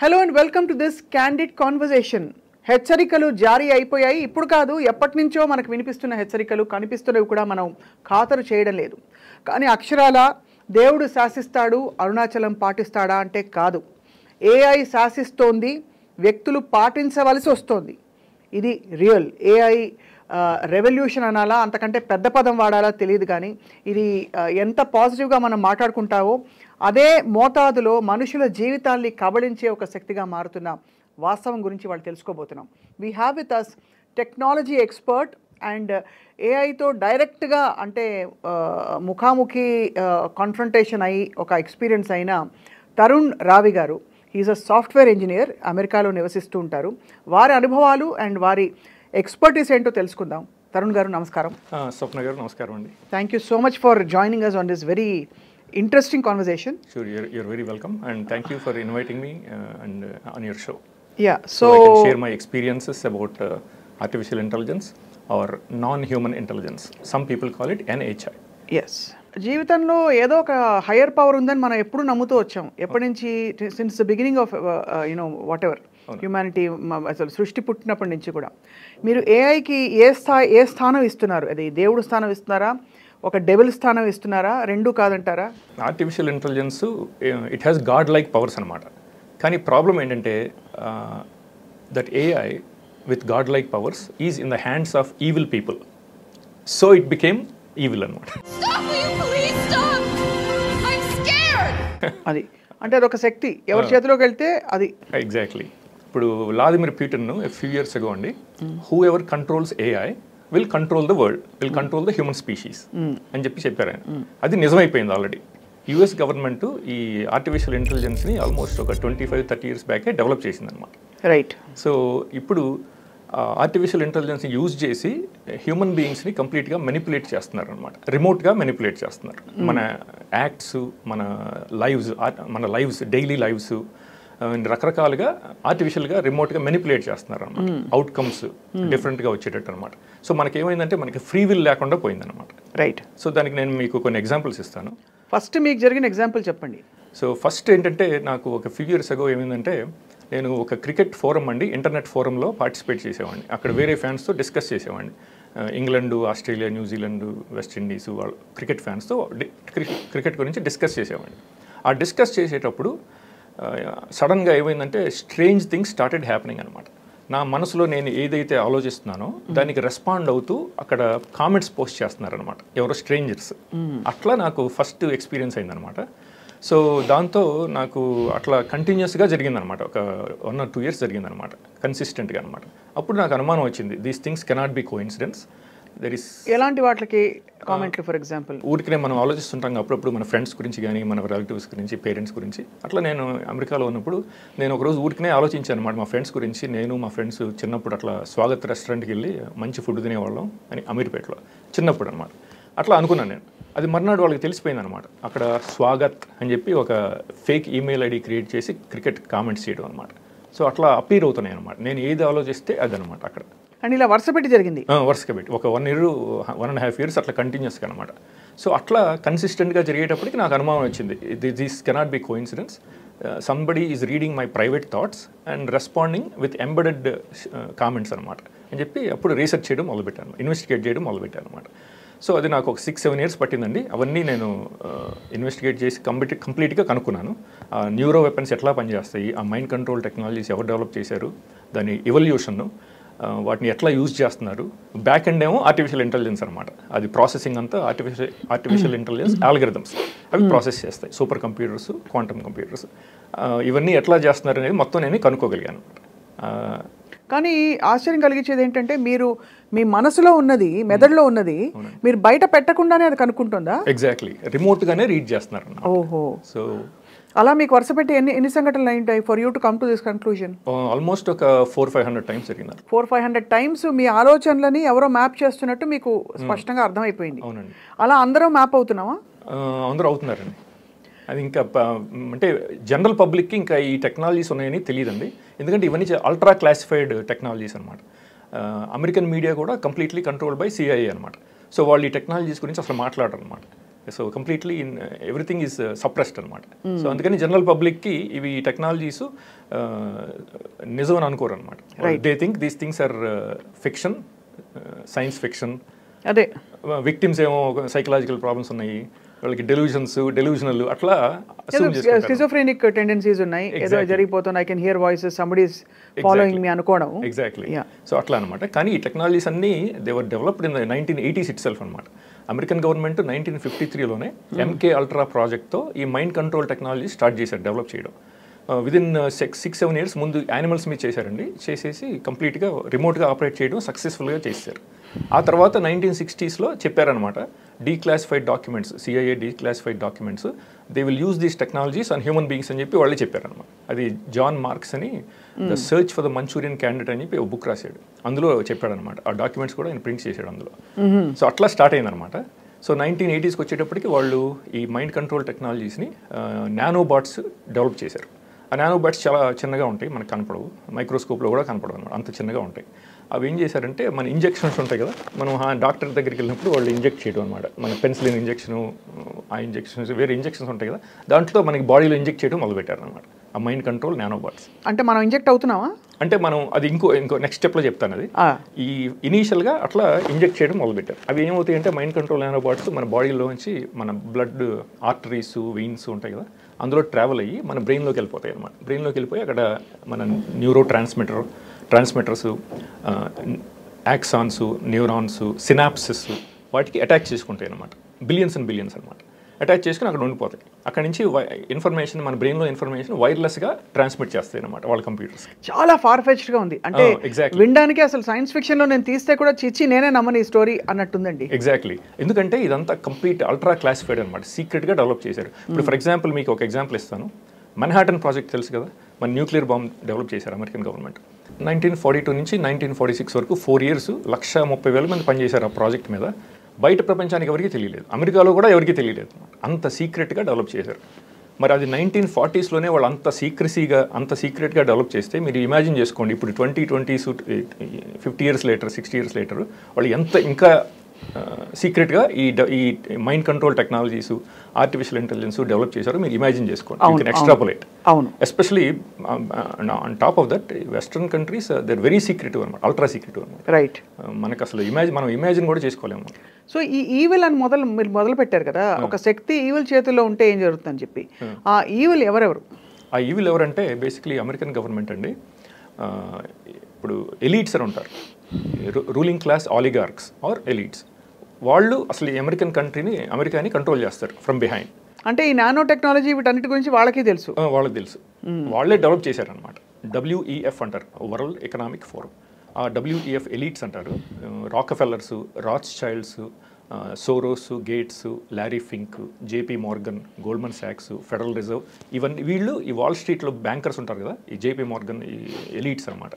Hello and welcome to this candid conversation. హెచ్చరికలు జారీ అయిపోయాయి. ఇప్పుడు కాదు, ఎప్పటి నుంచో మనకు వినిపిస్తున్న హెచ్చరికలు కనిపిస్తున్నవి కూడా మనం ఖాతరు చేయడం లేదు. కానీ అక్షరాల దేవుడు శాసిస్తాడు, అరుణాచలం పాటిస్తాడా అంటే కాదు. ఏఐ శాసిస్తోంది, వ్యక్తులు పాటించవలసి వస్తోంది. ఇది రియల్. ఏఐ రెవల్యూషన్ అనాలా, అంతకంటే పెద్ద పదం వాడాలా తెలియదు. కానీ ఇది ఎంత పాజిటివ్గా మనం మాట్లాడుకుంటావో అదే మోతాదులో మనుషుల జీవితాల్ని కబళించే ఒక శక్తిగా మారుతున్న వాస్తవం గురించి వాళ్ళు తెలుసుకోబోతున్నాం. We have with us technology expert and ఏఐతో డైరెక్ట్గా అంటే ముఖాముఖి కాన్ఫ్రంటేషన్ అయ్యి ఒక ఎక్స్పీరియన్స్ అయిన తరుణ్ రావి గారు. ఈజ్ అ సాఫ్ట్వేర్ ఇంజనీర్, అమెరికాలో నివసిస్తూ ఉంటారు. వారి అనుభవాలు అండ్ వారి ఎక్స్పర్టీస్ ఏంటో తెలుసుకుందాం. తరుణ్ గారు నమస్కారం. స్వప్న గారు నమస్కారం అండి. Thank you so much for joining us on this very interesting conversation. Sure, you're very welcome and thank you for inviting me and on your show. Yeah, so I can share my experiences about artificial intelligence or non-human intelligence. Some people call it NHI. Yes. జీవితంలో ఏదో ఒక higher power ఉందని మనం ఎప్పుడు నమ్ముతూ వచ్చాం. ఎప్పటి నుంచి, since the beginning of what ever humanity, అసలు సృష్టి పుట్టినప్పటి నుంచి కూడా. మీరు ఏఐకి ఏ స్థానం ఇస్తున్నారు? అది దేవుడు స్థానం ఇస్తున్నారా, ఒక డెవిల్ స్థానం ఇస్తున్నారా, రెండూ కాదంటారా? Artificial intelligence it has God like powers అనమాట. కానీ ప్రాబ్లం ఏంటంటే that AI with God like powers is in the hands of evil people. So it became evil అనమాట. అది అంటే అదొక శక్తి ఎవరి చేతిలోకి వెళ్తే అది. ఎగ్జాక్ట్లీ. ఇప్పుడు Vladimir Putin few years ago అండి, who ever controls AI will control the world, will control the human species అని చెప్పారు ఆయన. అది నిజమైపోయింది ఆల్రెడీ. యుఎస్ గవర్నమెంట్ ఈ ఆర్టిఫిషియల్ ఇంటెలిజెన్స్ని ఆల్మోస్ట్ ఒక 25-30 years బ్యాకే డెవలప్ చేసింది అనమాట. రైట్. సో ఇప్పుడు ఆర్టిఫిషియల్ ఇంటెలిజెన్స్ని యూజ్ చేసి హ్యూమన్ బీయింగ్స్ని కంప్లీట్గా మెనిపులేట్ చేస్తున్నారు అనమాట. రిమోట్గా మెనిపులేట్ చేస్తున్నారు. మన యాక్ట్స్, మన లైవ్స్, డైలీ లైవ్స్ రకరకాలుగా ఆర్టిఫిషియల్గా రిమోట్గా మెనిపులేట్ చేస్తున్నారు అనమాట. అవుట్కమ్స్ డిఫరెంట్గా వచ్చేటట్టు అనమాట. సో మనకేమైందంటే మనకి ఫ్రీ విల్ లేకుండా పోయిందనమాట. రైట్. సో దానికి నేను మీకు కొన్ని ఎగ్జాంపుల్స్ ఇస్తాను. ఫస్ట్ మీకు జరిగిన ఎగ్జాంపుల్ చెప్పండి. సో ఫస్ట్ ఏంటంటే నాకు ఒక ఫ్యూ ఇయర్స్ అగో ఏమైందంటే, నేను ఒక క్రికెట్ ఫోరం అండి, ఇంటర్నెట్ ఫోరంలో పార్టిసిపేట్ చేసేవాడిని. అక్కడ వేరే ఫ్యాన్స్తో డిస్కస్ చేసేవాడిని. ఇంగ్లాండ్, ఆస్ట్రేలియా, న్యూజిలాండ్, వెస్టిండీస్ వాళ్ళు క్రికెట్ ఫ్యాన్స్తో క్రికెట్ గురించి డిస్కస్ చేసేవాడిని. ఆ డిస్కస్ చేసేటప్పుడు సడన్గా ఏమైందంటే స్ట్రేంజ్ థింగ్స్ స్టార్టెడ్ హ్యాపెనింగ్ అనమాట. నా మనసులో నేను ఏదైతే ఆలోచిస్తున్నానో దానికి రెస్పాండ్ అవుతూ అక్కడ కామెంట్స్ పోస్ట్ చేస్తున్నారనమాట ఎవరో స్ట్రేంజర్స్. అట్లా నాకు ఫస్ట్ ఎక్స్పీరియన్స్ అయిందనమాట. సో దాంతో నాకు అట్లా కంటిన్యూస్గా జరిగిందనమాట. ఒక 1 or 2 years జరిగిందనమాట, కన్సిస్టెంట్గా అనమాట. అప్పుడు నాకు అనుమానం వచ్చింది, these things cannot be coincidence. There is ఎలాంటి వాటికి కామెంట్లు? ఫర్ ఎగ్జాంపుల్ ఊరికనే మనం ఆలోచిస్తుంటాం అప్పుడప్పుడు మన ఫ్రెండ్స్ గురించి కానీ, మన రిలేటివ్స్ గురించి, పేరెంట్స్ గురించి. అట్లా నేను అమెరికాలో ఉన్నప్పుడు నేను ఒకరోజు ఊరికనే ఆలోచించాను అనమాట మా ఫ్రెండ్స్ గురించి. నేను మా ఫ్రెండ్స్ చిన్నప్పుడు అట్లా స్వాగత్ రెస్టారెంట్కి వెళ్ళి మంచి ఫుడ్ తినేవాళ్ళం అని, అమీర్పేటలో చిన్నప్పుడు అనమాట. అట్లా అనుకున్నాను నేను. అది మర్నాడు వాళ్ళకి తెలిసిపోయింది అనమాట. అక్కడ స్వాగత్ అని చెప్పి ఒక ఫేక్ ఈమెయిల్ ఐడి క్రియేట్ చేసి క్రికెట్ కామెంట్స్ చేయడం అనమాట. సో అట్లా అపీర్ అవుతున్నాయి అనమాట. నేను ఏది ఆలోచిస్తే అదనమాట అక్కడ. అండ్ ఇలా వరుస పెట్టి జరిగింది. వరుసగా పెట్టి ఒక 1.5 years అట్లా కంటిన్యూస్గా అనమాట. సో అట్లా కన్సిస్టెంట్గా జరిగేటప్పటికి నాకు అనుమానం వచ్చింది, this cannot be coincidence. Somebody is reading my private thoughts and responding with embedded comments అనమాట అని చెప్పి అప్పుడు రీసెర్చ్ చేయడం మొదలుపెట్టాను, ఇన్వెస్టిగేట్ చేయడం మొదలుపెట్టాను అనమాట. సో అది నాకు ఒక 6-7 years పట్టిందండి. అవన్నీ నేను ఇన్వెస్టిగేట్ చేసి కంప్లీట్గా కనుక్కున్నాను. న్యూరో వెపన్స్ ఎట్లా పనిచేస్తాయి, ఆ మైండ్ కంట్రోల్ టెక్నాలజీస్ ఎవరు డెవలప్ చేశారు, దాని ఎవల్యూషన్ను, వాటిని ఎట్లా యూజ్ చేస్తున్నారు. బ్యాక్ ఎండ్ ఏమో ఆర్టిఫిషియల్ ఇంటెలిజెన్స్ అనమాట. అది ప్రాసెసింగ్ అంతా ఆర్టిఫిషియల్ ఇంటెలిజెన్స్ ఆల్గరిథమ్స్ అవి ప్రాసెస్ చేస్తాయి. సూపర్ కంప్యూటర్స్, క్వాంటమ్ కంప్యూటర్స్, ఇవన్నీ ఎట్లా చేస్తున్నారు అనేది మొత్తం నేను కనుక్కోగలిగాను అనమాట. కానీ ఆశ్చర్యం కలిగించేది ఏంటంటే, మీరు మీ మనసులో ఉన్నది, మెదడులో ఉన్నది మీరు బయట పెట్టకుండానే అది కనుక్కుంటుందా? ఎగ్జాక్ట్లీ, రిమోట్గానే రీడ్ చేస్తున్నారు. ఓహో. సో అలా మీకు వరుస పెట్టి ఎన్ని సంఘటనలు అయింటాయి for you to come to this conclusion? Almost ఒక 400-500 times జరిగింది. 400-500 times మీ ఆలోచనలని ఎవరో మ్యాప్ చేస్తున్నట్టు మీకు స్పష్టంగా అర్థమైపోయింది. అవునండి. అలా అందరూ మ్యాప్ అవుతున్నావా? అందరూ అవుతున్నారండి. అది ఇంకా అంటే జనరల్ పబ్లిక్కి ఇంకా ఈ టెక్నాలజీస్ ఉన్నాయని తెలియదండి. ఎందుకంటే ఇవన్నీ అల్ట్రా క్లాసిఫైడ్ టెక్నాలజీస్ అనమాట. అమెరికన్ మీడియా కూడా కంప్లీట్లీ కంట్రోల్డ్ బై సిఐఏ అనమాట. సో వాళ్ళు ఈ టెక్నాలజీస్ గురించి అసలు మాట్లాడరు అనమాట. So completely in everything is suppressed అనమాట. సో అందుకని జనరల్ పబ్లిక్కి ఇవి టెక్నాలజీస్ నిజం అని అనుకోరు అనమాట. They think these things are fiction, science fiction. అదే విక్టిమ్స్ ఏమో సైకలాజికల్ ప్రాబ్లమ్స్ ఉన్నాయి, వాళ్ళకి డెల్యూజనల్ అట్లా స్కిజోఫ్రెనిక్ టెండెన్సీస్ ఉన్నాయి, ఏదో జరిగిపోతుంది, I can hear voices, somebody is following మీ అనుకోవడం. ఎగ్జాక్ట్లీ. సో అట్లా అనమాట. కానీ ఈ టెక్నాలజీస్ అన్నీ they were developed in 1980s it self అనమాట. అమెరికన్ గవర్నమెంట్ 1953లోనే MK Ultra ప్రాజెక్ట్తో ఈ మైండ్ కంట్రోల్ టెక్నాలజీ స్టార్ట్ చేశారు డెవలప్ చేయడం. విదిన్ 6-7 years ముందు యానిమల్స్ మీద చేశారండి. చేసేసి కంప్లీట్గా రిమోట్గా ఆపరేట్ చేయడం సక్సెస్ఫుల్గా చేశారు. ఆ తర్వాత 1960sలో చెప్పారనమాట, declassified documents, CIA declassified documents, they will use these technologies on human beings అని చెప్పి వాళ్ళే చెప్పారనమాట. అది జాన్ మార్క్స్ అని the search for the Manchurian candidate అని చెప్పి ఒక బుక్ రాశాడు. అందులో చెప్పాడనమాట. ఆ డాక్యుమెంట్స్ కూడా ఆయన ప్రింట్ చేశాడు అందులో. సో అట్లా స్టార్ట్ అయిందనమాట. సో 1980sకి వచ్చేటప్పటికి వాళ్ళు ఈ మైండ్ కంట్రోల్ టెక్నాలజీస్ని నానోబాట్స్ డెవలప్ చేశారు. ఆ నానోబాట్స్ చాలా చిన్నగా ఉంటాయి, మనకు కనపడవు, మైక్రోస్కోప్లో కూడా కనపడవు అనమాట, అంత చిన్నగా ఉంటాయి. అవి ఏం చేశారంటే మన ఇంజెక్షన్స్ ఉంటాయి కదా, మనం డాక్టర్ దగ్గరికి వెళ్ళినప్పుడు వాళ్ళు ఇంజెక్ట్ చేయడం అనమాట. మన పెన్సిలిన్ ఇంజెక్షను, ఆ ఇంజెక్షన్స్, వేరే ఇంజెక్షన్స్ ఉంటాయి కదా, దాంట్లో మనకి బాడీలో ఇంజెక్ట్ చేయడం మొదలుపెట్టారు అనమాట ఆ మైండ్ కంట్రోల్ నానోబాట్స్. అంటే మనం ఇంజెక్ట్ అవుతున్నావా అంటే మనం అది ఇంకో నెక్స్ట్ స్టెప్లో చెప్తాను. అది ఈ ఇనీషియల్గా అట్లా ఇంజెక్ట్ చేయడం మొదలుపెట్టారు. అవి ఏమవుతాయి అంటే మైండ్ కంట్రోల్ నానోబాట్స్ మన బాడీలోంచి మన బ్లడ్ ఆర్టరీస్, వెయిన్స్ ఉంటాయి కదా, అందులో ట్రావెల్ అయ్యి మన బ్రెయిన్లోకి వెళ్ళిపోతాయి అనమాట. బ్రెయిన్లోకి వెళ్ళిపోయి అక్కడ మన neuro transmitters, axons, neurons, synopsis వాటికి అటాచ్ చేసుకుంటాయి అనమాట. బిలియన్స్ అండ్ బిలియన్స్ అనమాట. అటాచ్ చేసుకుని అక్కడ ఉండిపోతాయి. అక్కడ నుంచి ఇన్ఫర్మేషన్, మన బ్రెయిన్లో ఇన్ఫర్మేషన్ వైర్లెస్గా ట్రాన్స్మిట్ చేస్తాయి అనమాట వాళ్ళ కంప్యూటర్స్. చాలా ఫార్ఫెచ్డ్గా ఉంది. అంటే వినడానికి అసలు సైన్స్ ఫిక్షన్లో నేను తీస్తే కూడా చిచ్చి నేనే నమ్మని ఈ స్టోరీ అన్నట్టుందండి. ఎగ్జాక్ట్లీ. ఎందుకంటే ఇదంతా కంప్లీట్ అల్ట్రా క్లాసిఫైడ్ అనమాట, సీక్రెట్గా డెవలప్ చేశారు. ఇప్పుడు ఫర్ ఎగ్జాంపుల్ మీకు ఒక ఎగ్జాంపుల్ ఇస్తాను. మన్హాటన్ ప్రాజెక్ట్ తెలుసు కదా, మన న్యూక్లియర్ బాంబ్ డెవలప్ చేశారు అమెరికన్ గవర్నమెంట్. 1942 నుంచి 1946 వరకు 4 years 130,000 మంది పనిచేశారు ఆ ప్రాజెక్ట్ మీద. బయట ప్రపంచానికి ఎవరికీ తెలియలేదు, అమెరికాలో కూడా ఎవరికీ తెలియలేదు, అంత సీక్రెట్గా డెవలప్ చేశారు. మరి అది 1940sలోనే వాళ్ళు అంత సీక్రెట్గా డెవలప్ చేస్తే మీరు ఇమాజిన్ చేసుకోండి, ఇప్పుడు 2020s 50 years later, 60 years later వాళ్ళు ఎంత ఇంకా సీక్రెట్గా ఈ mind control technologies, artificial intelligence develop చేశారు. మీరు ఇమాజిన్ చేసుకోండి, యూ కెన్ ఎక్స్ట్రాపులేట్. అవును. Especially on top of that western countries they are very secretive అనమాట, అల్ట్రా సీక్రెటివ్ అనమాట. రైట్. మనకు అసలు మనం ఇమాజిన్ కూడా చేసుకోలేము. సో ఈ ఈవిల్ అని మీరు మొదలు పెట్టారు కదా, ఒక శక్తి ఈవిల్ చేతుల్లో ఉంటే ఏం జరుగుతుందని చెప్పి, ఆ ఈవిల్ ఎవరెవరు? ఆ ఈవిల్ ఎవరంటే బేసిక్లీ అమెరికన్ గవర్నమెంట్ అండి. ఇప్పుడు ఎలీట్స్ అని ఉంటారు, రూలింగ్ క్లాస్ ఆలిగార్క్స్ ఆర్ ఎలీట్స్. వాళ్ళు అసలు ఈ అమెరికాని కంట్రోల్ చేస్తారు ఫ్రమ్ బిహైండ్. అంటే ఈ నానో టెక్నాలజీ వీటన్నిటి గురించి వాళ్ళకి తెలుసు. వాళ్ళే డెవలప్ చేశారనమాట. WEF అంటారు, వరల్డ్ ఎకనామిక్ ఫోరం. ఆ WEF ఎలీట్స్ అంటారు. Rockefellers, Rothschilds, Soros, Gates, Larry Fink, JP Morgan, Goldman సాక్స్, ఫెడరల్ రిజర్వ్, ఇవన్నీ వీళ్ళు ఈ వాల్ స్ట్రీట్లో బ్యాంకర్స్ ఉంటారు కదా, ఈ JP Morgan ఈ ఎలీట్స్ అనమాట.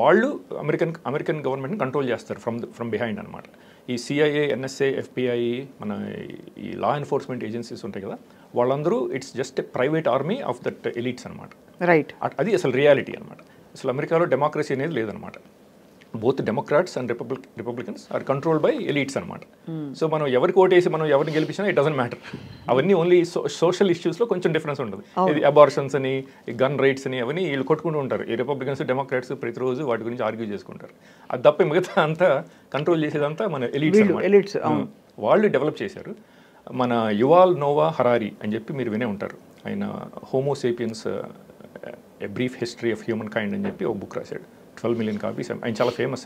వాళ్ళు అమెరికన్ గవర్నమెంట్ని కంట్రోల్ చేస్తారు ఫ్రమ్ బిహైండ్ అనమాట. ఈ CIA, NSA, FBI, మన ఈ లా ఎన్ఫోర్స్మెంట్ ఏజెన్సీస్ ఉంటాయి కదా, వాళ్ళందరూ it's just a private army of that elites అనమాట. రైట్. అది అసలు రియాలిటీ అనమాట. అసలు అమెరికాలో డెమోక్రసీ అనేది లేదనమాట. Both Democrats and Republicans are controlled by elites అనమాట. సో మనం ఎవరికి ఓటేసి మనం ఎవరిని గెలిపించినా ఇట్ డజంట్ మ్యాటర్. అవన్నీ ఓన్లీ సోషల్ ఇష్యూస్లో కొంచెం డిఫరెన్స్ ఉంటుంది. ఇది అబార్షన్స్ అని, గన్ రైట్స్ అని, అవన్నీ వీళ్ళు కొట్టుకుంటూ ఉంటారు. ఈ రిపబ్లికన్స్, డెమోక్రాట్స్ ప్రతిరోజు వాటి గురించి ఆర్గ్యూ చేసుకుంటారు. అది తప్ప మిగతా అంతా కంట్రోల్ చేసేదంతా మన ఎలీట్స్. వాళ్ళు డెవలప్ చేశారు. మన యువాల్ నోవా హరారీ అని చెప్పి మీరు వినే ఉంటారు. ఆయన Homo sapiens a brief history of human kind అని చెప్పి ఒక బుక్ రాశాడు, 12 million copies. ఆయన చాలా ఫేమస్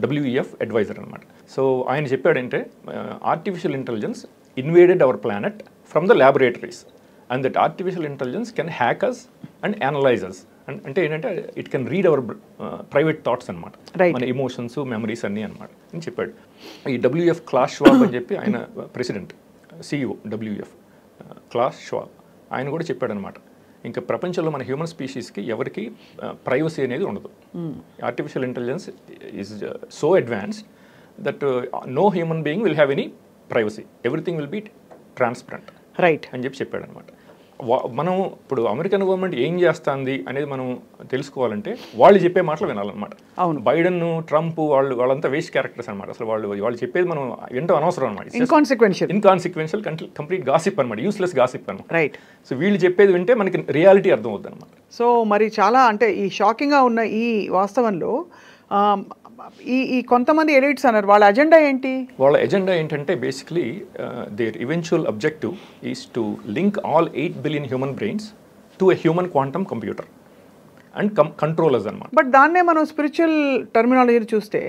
WEF అడ్వైజర్ అనమాట. సో ఆయన చెప్పాడంటే artificial intelligence invaded our planet from the laboratories and that artificial intelligence can hack us and analyse us. అంటే ఏంటంటే it can read our private thoughts అనమాట, మన ఎమోషన్స్, మెమరీస్ అన్నీ అనమాట అని చెప్పాడు. ఈ WEF క్లాస్ ష్వాబ్ అని చెప్పి ఆయన president, CEO WEF Klaus Schwab, ఆయన కూడా చెప్పాడనమాట, ఇంకా ప్రపంచంలో మన హ్యూమన్ స్పీషీస్కి ఎవరికి ప్రైవసీ అనేది ఉండదు. Artificial intelligence is so advanced that no human being will have any privacy, everything will be transparent. Right అని చెప్పి చెప్పాడు అనమాట. మనం ఇప్పుడు అమెరికన్ గవర్నమెంట్ ఏం చేస్తుంది అనేది మనం తెలుసుకోవాలంటే వాళ్ళు చెప్పే మాటలు వినాలన్నమాట. అవును. బైడెన్, ట్రంప్ వాళ్ళంతా వేస్ట్ క్యారెక్టర్స్ అనమాట. అసలు వాళ్ళు చెప్పేది మనం ఎంతో అనవసరం అనమాట. ఇన్కాన్సిక్వెన్షియల్ కంప్లీట్ గాసిప్ అనమాట, యూస్లెస్ గాసిప్ అనమాట. రైట్. సో వీళ్ళు చెప్పేది వింటే మనకి రియాలిటీ అర్థం అవుతుంది అనమాట. సో మరి చాలా అంటే ఈ షాకింగ్గా ఉన్న ఈ వాస్తవంలో ఈ కొంతమంది ఎలిట్స్ అన్నారు, వాళ్ళ ఎజెండా ఏంటి? వాళ్ళ ఎజెండా ఏంటంటే basically their eventual objective is to link all 8 billion human brains to a human quantum computer and controllers అనమాట. బట్ దాన్నే మనం స్పిరిచువల్ టర్మినాలజీ చూస్తే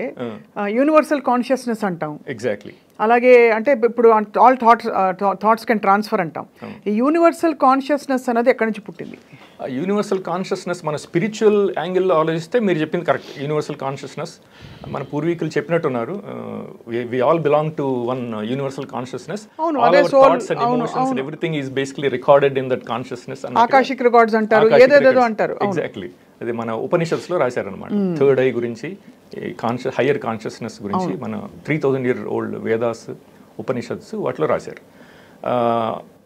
యూనివర్సల్ కాన్షియస్నెస్ అంటాం. ఎగ్జాక్ట్లీ. అలాగే అంటే ఇప్పుడు ఆల్ థాట్స్ కెన్ ట్రాన్స్ఫర్ అంటాం. ఈ యూనివర్సల్ కాన్షియస్నెస్ అనేది ఎక్కడి నుంచి పుట్టింది? యూనివర్సల్ కాన్షియస్నెస్ మన స్పిరిచువల్ యాంగిల్లో ఆలోచిస్తే మీరు చెప్పింది కరెక్ట్. యూనివర్సల్ కాన్షియస్నెస్ మన పూర్వీకులు చెప్పినట్టున్నారు, we all belong to one universal consciousness. Everything is basically recorded in that consciousness. Akashic records అంటారు, ఏదేదో అంటారు. ఎగ్జాక్ట్లీ. అది మన ఉపనిషత్తులో రాశారనమాట. థర్డ్ ఐ గురించి, హయ్యర్ కాన్షియస్నెస్ గురించి మన 3000 year old వేదాస్, ఉపనిషత్స్ వాటిలో రాశారు.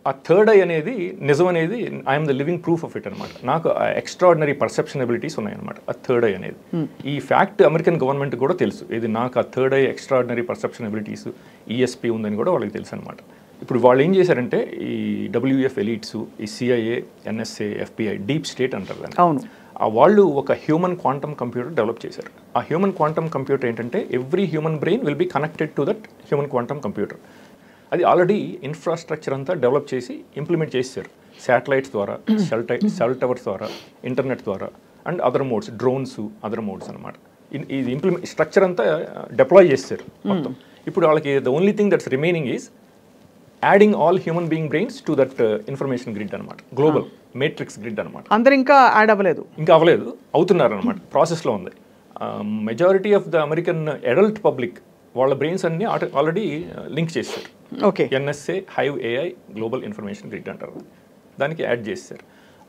ఆ థర్డ్ ఐ అనేది నిజం అనేది I'm the living proof of it అనమాట. నాకు ఎక్స్ట్రాడినరీ పర్సెప్షన్ ఎబిలిటీస్ ఉన్నాయన్నమాట ఆ థర్డ్ ఐ అనేది. ఈ ఫ్యాక్ట్ అమెరికన్ గవర్నమెంట్ కూడా తెలుసు, ఇది నాకు ఆ third I extraordinary perception abilities ESP ఉందని కూడా వాళ్ళకి తెలుసు అనమాట. ఇప్పుడు వాళ్ళు ఏం చేశారంటే ఈ WEF ఎలీట్స్, ఈ CIA, NSA, FBI, deep state అంటారు దాన్ని. అవును. వాళ్ళు ఒక హ్యూమన్ క్వాంటమ్ కంప్యూటర్ డెవలప్ చేశారు. ఆ హ్యూమన్ క్వాంటమ్ కంప్యూటర్ ఏంటంటే every human brain will be connected to that human quantum computer. అది ఆల్రెడీ ఇన్ఫ్రాస్ట్రక్చర్ అంతా డెవలప్ చేసి ఇంప్లిమెంట్ చేశారు. శాటిలైట్స్ ద్వారా, సెల్ టవర్స్ ద్వారా, ఇంటర్నెట్ ద్వారా and other modes, drones, other modes అనమాట. ఇది స్ట్రక్చర్ అంతా డిప్లాయ్ చేశారు మొత్తం. ఇప్పుడు వాళ్ళకి the only thing that's remaining is adding all human being brains to that information grid అనమాట, గ్లోబల్ మేట్రిక్స్ గ్రిడ్ అనమాట. అందరు ఇంకా యాడ్ అవ్వలేదు, అవుతున్నారు అనమాట, ప్రాసెస్లో ఉంది. Majority of the American adult public వాళ్ళ బ్రెయిన్స్ అన్ని ఆల్రెడీ లింక్ చేశారు. Okay. NSA hive AI global information grid అంటారు, దానికి యాడ్ చేశారు.